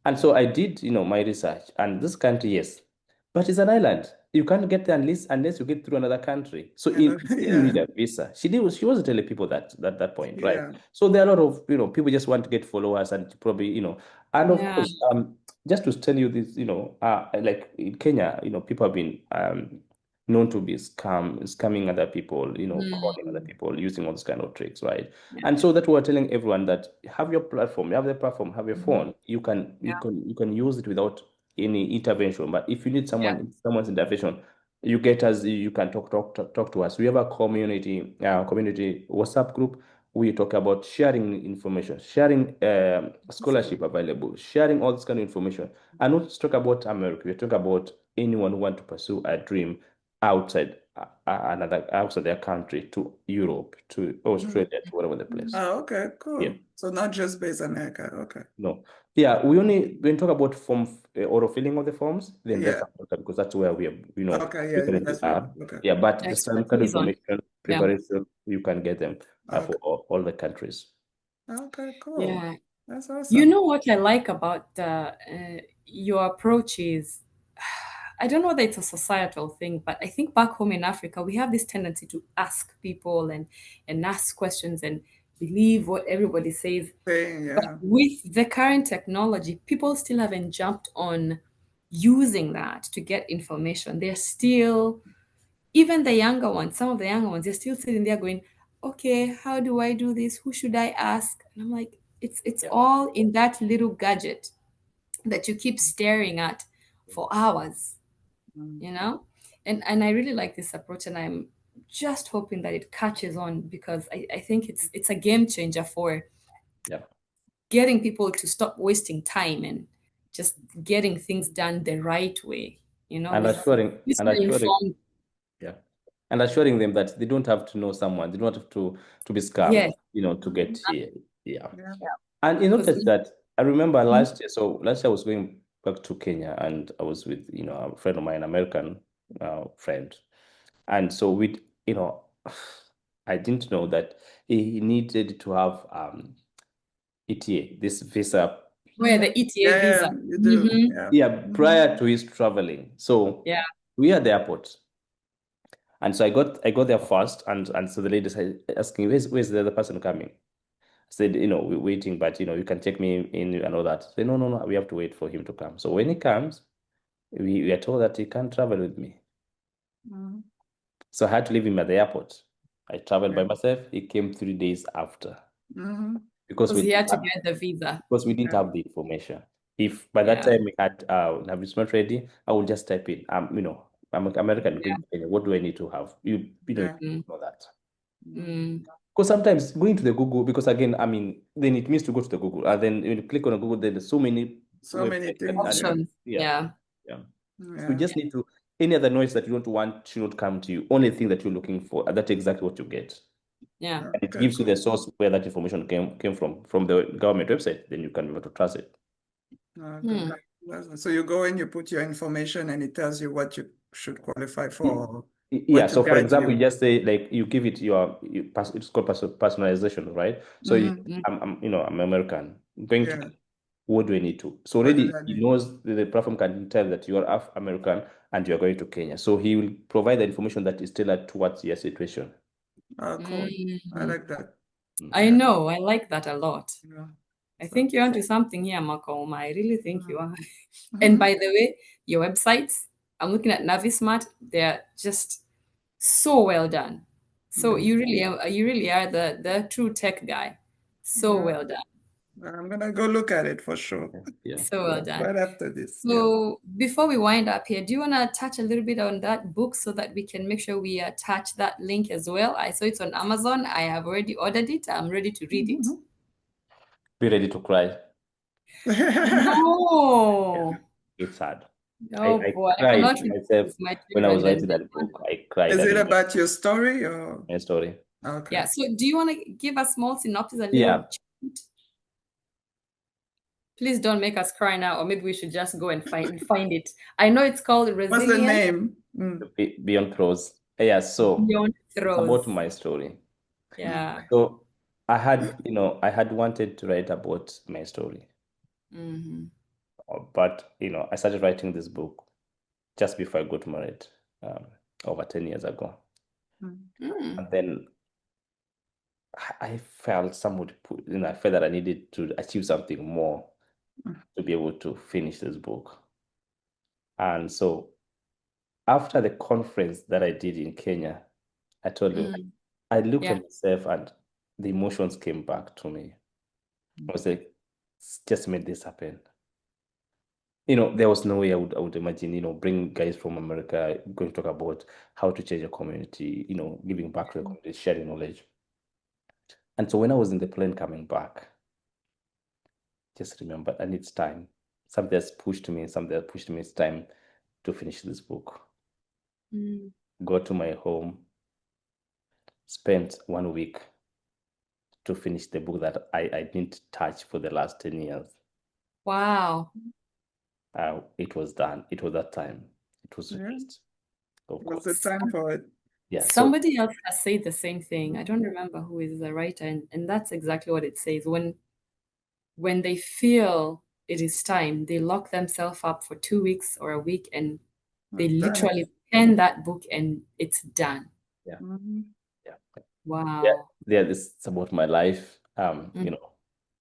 And so I did, my research. And this country, yes, but it's an island. You can't get there unless you get through another country. So And you need yeah. a visa. She wasn't telling people that point, right? Yeah. So there are a lot of people just want to get followers and probably and of Yeah. course just to tell you this, like in Kenya, people have been known to be scamming other people, calling other people, using all those kind of tricks, right? Yeah. And so that we're telling everyone that have your platform, you have the platform, have your phone, you can Yeah. use it without any intervention. But if you need Yeah. someone's intervention, you get us, you can talk to us. We have a community WhatsApp group. We talk about sharing information, sharing scholarship available, sharing all this kind of information. And not just talk about America. We talk about anyone who want to pursue a dream outside outside their country, to Europe, to Australia, to whatever the place. Oh, okay, Yeah. cool. So not just based America. Okay. No. Yeah, we only when talk about form or filling of the forms, then that's Yeah. Africa, because that's where we are, Okay, we yeah, currently that's right. are. Okay. Yeah, but the same kind of Expertise on. information, Yeah. preparation, you can get them for Okay. all the countries. Okay, cool. Yeah. That's You awesome. know what I like about your approach is, I don't know whether it's a societal thing, but I think back home in Africa, we have this tendency to ask people and ask questions and believe what everybody says. But Yeah. with the current technology, people still haven't jumped on using that to get information. They're still, even the younger ones, some of the younger ones, they're still sitting there going, okay, how do I do this? Who should I ask? And I'm like, it's Yeah. all in that little gadget that you keep staring at for hours, Mm. you know? And I really like this approach, and I'm just hoping that it catches on, because I think it's a game changer for Yeah. getting people to stop wasting time and just getting things done the right way, And with assuring, informed. yeah. And assuring them that they don't have to know someone, they don't have to be scammed, Yes. to get here. Yeah. Yeah. And not Because just that, I remember last year. So last year I was going back to Kenya, and I was with, a friend of mine, American friend. And so I didn't know that he needed to have ETA, this visa, where the ETA Yeah, yeah, visa. you do. Hmm. Yeah. yeah, prior to his traveling. So Yeah. we are at the airport. And so I got there first, and so the lady said, asking, where's the other person coming? I said, we're waiting, but you can check me in and all that. Say, no, no, no, we have to wait for him to come. So when he comes, we are told that he can't travel with me. Mhm. So I had to leave him at the airport. I traveled by Yeah. myself. He came 3 days after, Mm-hmm. because Because we he didn't had to have, get the visa. Yeah. the information. If by that Yeah. time we had have it not ready, I would just type in, I'm American Yeah. going to Kenya. What do I need to have? You Yeah. Mm. know that. Mm. Mm. Because sometimes going to the Google, because again, then it means to go to the Google, and then when you click on a Google, there's so many So many websites things. and Yeah. Options. yeah, Yeah. yeah. So you Yeah. just need to, any other noise that you don't want should not come to you. Only thing that you're looking for, and that's exactly what you get. Yeah. And it Okay, gives you the cool. source where that information came from the government website. Then you can be able to trust it. Okay. Hmm. So you go in, you put your information, and it tells you what you should qualify for, or Yeah. what to So for guide example, you you. just say, like, you give it it's called personalization, right? So Mm-hmm. Mm. I'm American. I'm going to Yeah. what do I need to? So What did already I he need? knows the platform can tell that you are American and you are going to Kenya. So he will provide the information that is tailored towards your situation. Oh, cool. I like that. I Yeah. know. I like that a lot. Yeah. I So, think you're onto something here, Mak'Ouma. I really think you are. And mhm. by the way, your websites, I'm looking at Navismart. They're just so well done. So Mhm. you really are the true tech guy. So Yeah. well done. I'm gonna go look at it for sure. Yeah. So well done. Right after this. Yeah. So before we wind up here, do you want to touch a little bit on that book so that we can make sure we attach that link as well? I saw it's on Amazon. I have already ordered it. I'm ready to read it. Be ready to cry. Yeah, No. it's hard. Oh I boy, I cried cannot read myself with my when I was children than writing this that one. book. I cried. Is I it don't know about your story or? my story. Okay. Yeah. So do you want to give a small synopsis, a little Yeah. chant? Please don't make us cry now, or maybe we should just go and find it. I know it's called What's the Resilience name? Beyond Throws. Yeah, so Beyond it's about Throws. my story. Yeah. So I had wanted to write about my story, Hmm. but I started writing this book just before I got married, over 10 years ago. Mm. And then I felt I felt that I needed to achieve something more to be able to finish this book. And so after the conference that I did in Kenya, I told you, Mm. I looked Yeah. at myself and the emotions came back to me. I was like, just made this happen. There was no way I would imagine, bring guys from America going to talk about how to change a community, giving back to the community, sharing knowledge. And so when I was in the plane coming back, just remember, and it's time. Something has pushed me, it's time to finish this book. Mm. Go to my home, spent 1 week to finish the book that I didn't touch for the last 10 years. Wow. It was done. It was that time. It was Yeah. released, of What's the course. time for it? Yeah. So Somebody else has said the same thing. I don't remember who is the writer, and that's exactly what it says. When they feel it is time, they lock themselves up for 2 weeks or a week, and they I've done it. literally pen that book, and it's done. yeah, Mhm. yeah, yeah. Wow. Yeah, this is about my life. Mm.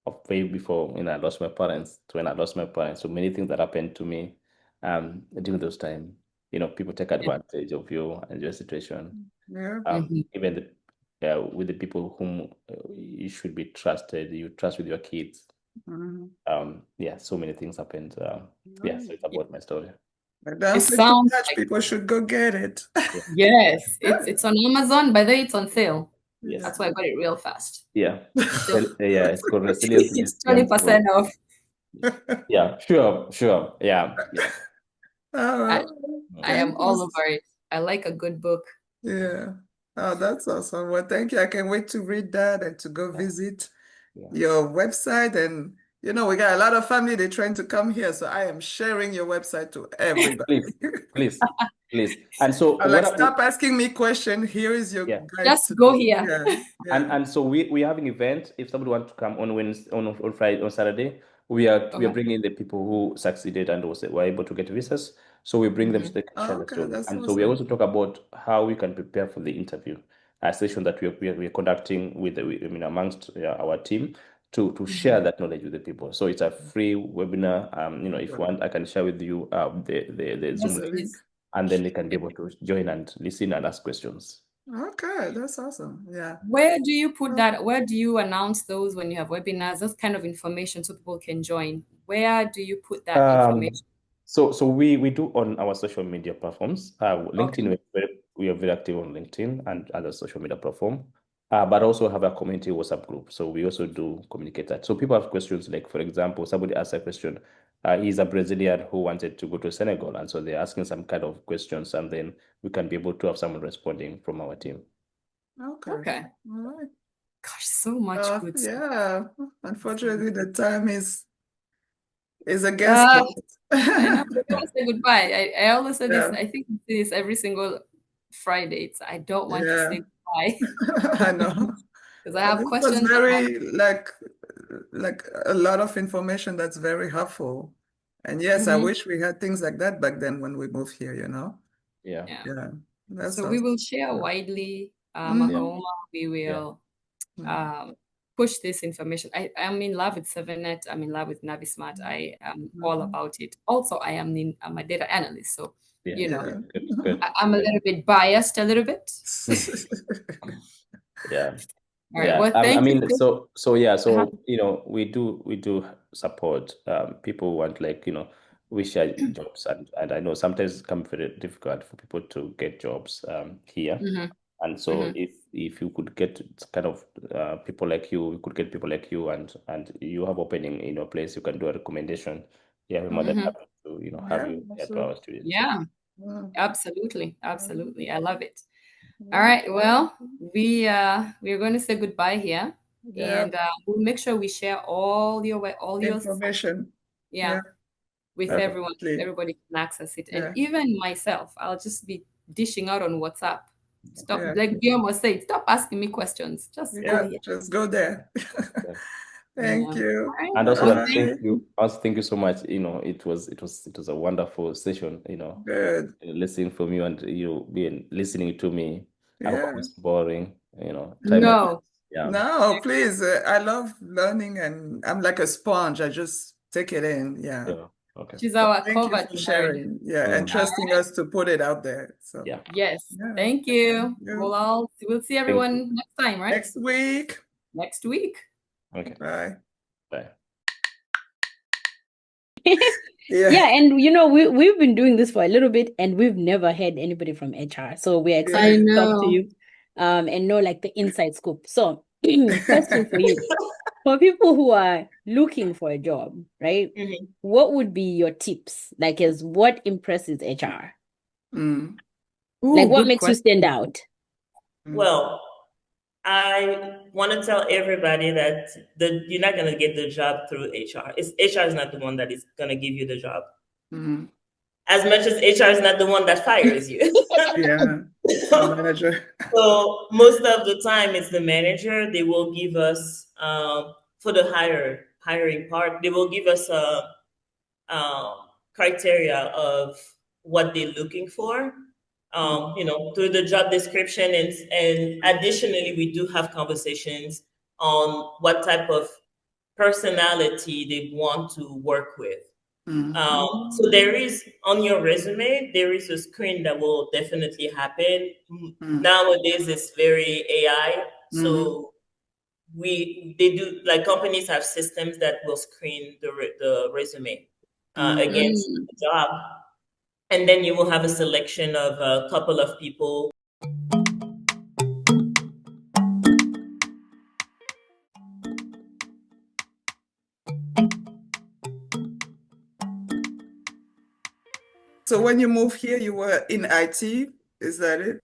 Of way before I lost my parents to when I lost my parents. So many things that happened to me during those time. People take Yeah. advantage of you and your situation. Yeah. Mhm. Even with the people whom you should be trusted, you trust with your kids. Mhm. Yeah, so many things happened. Yeah, so it's Right. about my story. It Don't say too sounds much. like People should go get it. Yeah. yes. It's on Amazon. By the way, it's on sale. Yeah. That's Yes. why I got it real fast. Yeah. So Yeah, it's called Resilience it's Beyond Through. 20% off. Yeah, sure, sure. Yeah, yeah. I, Oh, I thank am you. all over it. I like a good book. Yeah. Oh, that's awesome. Well, thank you. I can't wait to read that and to go Yeah. visit Yeah. your website. And, we got a lot of family, they're trying to come here. So I am sharing your website to everybody. Please, please, please. And so I'm like, stop asking me questions. Here is your yeah. guide Just to, go here. yeah, yeah. And so we have an event. If somebody wants to come on Wednesday, on Friday, on Saturday, we are Okay. bringing the people who succeeded and were able to get visas. So we bring them so Mhm. they can share Oh, the okay, story. that's And so we awesome. also talk about how we can prepare for the interview, a session that we are conducting amongst our team to share Mhm. that knowledge with the people. So it's a free webinar. If you Okay. want, I can share with you the What's Zoom Yes, the link, link? please. and then they can be able to join and listen and ask questions. Okay, that's awesome. Yeah. Where do you put Well, that? Where do you announce those when you have webinars? Those kind of information so people can join. Where do you put that Um, information? so we do on our social media platforms. LinkedIn, Okay. we are very active on LinkedIn and other social media platform. But also have a community WhatsApp group. So we also do communicate that. So people have questions like, for example, somebody asked a question. He's a Brazilian who wanted to go to Senegal, and so they're asking some kind of questions, and then we can be able to have someone responding from our team. okay. Okay. All right. Gosh, so much good stuff. Yeah. Unfortunately, the time is against Uh, us. I know. We don't say goodbye. I always say this. Yeah. I think I say this every single Friday. I don't want to Yeah. say goodbye I know. because I But have this was questions. I have very like like a lot of information that's very helpful. And yes, I wish we had things like that back then when we moved here, you know? Yeah. Yeah. Yeah, that So we sounds will share good. widely, Mhm. Mak'Ouma. We will push this information. I'm in love with 7net. I'm in love with Navismart. I am all about it. Also, I'm a data analyst. So, Yeah. you know, Yeah. Good. I'm a little bit biased, a little bit. Yeah. All right. Yeah. Well, I thank you. mean, so yeah, Uh-huh. so we do support people who want, like, we share jobs, and I know sometimes it can be very difficult for people to get jobs here. And so if you could get kind of people like you, could get people like you, and you have opening in your place, you can do a recommendation. Yeah, we're more than happy to have Yeah, you here to our absolutely. students. Yeah, Mm. absolutely. Absolutely. I love it. All right. Well, we're going to say goodbye here, Yeah, and we'll make sure we share all your information. yeah, Yeah, with everyone. absolutely. Everybody can access it, and Yeah, even myself, I'll just be dishing out on WhatsApp. Stop, yeah. like Guillermo said, stop asking me questions. Just go Yeah. Yeah, ahead. just go there. Yeah. Yeah. Thank All you. right. And also, Well, that thank Bye. you. thank you so much. It was a wonderful session. Good. Listening from you, and you being listening to me. I hope I Yeah. was boring. Try my best. No. Yeah. No, please. I love learning and I'm like a sponge. I just take it in. Yeah. Yeah. Okay. She's So our thank you covered for nerd. sharing. Yeah, and Mm, trusting us to put it out there. So, yeah. Yes. yeah. Thank Thank you. you. We'll see Thank you. everyone next time, right? Next week. Next week. Okay. Bye. Bye. Yeah. Yeah, and we've been doing this for a little bit and we've never had anybody from HR. So we're Yeah. excited to talk to you and know like the inside scoop. So question for you. For people who are looking for a job, right? What would be your tips? Like, as what impresses HR? Mm. Like, Ooh, what good makes you question. stand out? Well, I want to tell everybody that you're not going to get the job through HR. HR is not the one that is going to give you the job. Mm. As much as HR is not the one that fires you. Yeah. It's the manager. So most of the time, it's the manager. They will give us for the hiring part. They will give us a criteria of what they're looking for. Through the job description, and additionally, we do have conversations on what type of personality they want to work with. Mm. So there is on your resume, there is a screen that will definitely happen. Mm. Nowadays, it's very AI, Mm. so they do, like, companies have systems that will screen the resume Mm. against the job, and then you will have a selection of a couple of people. So when you moved here, you were in IT, is that it?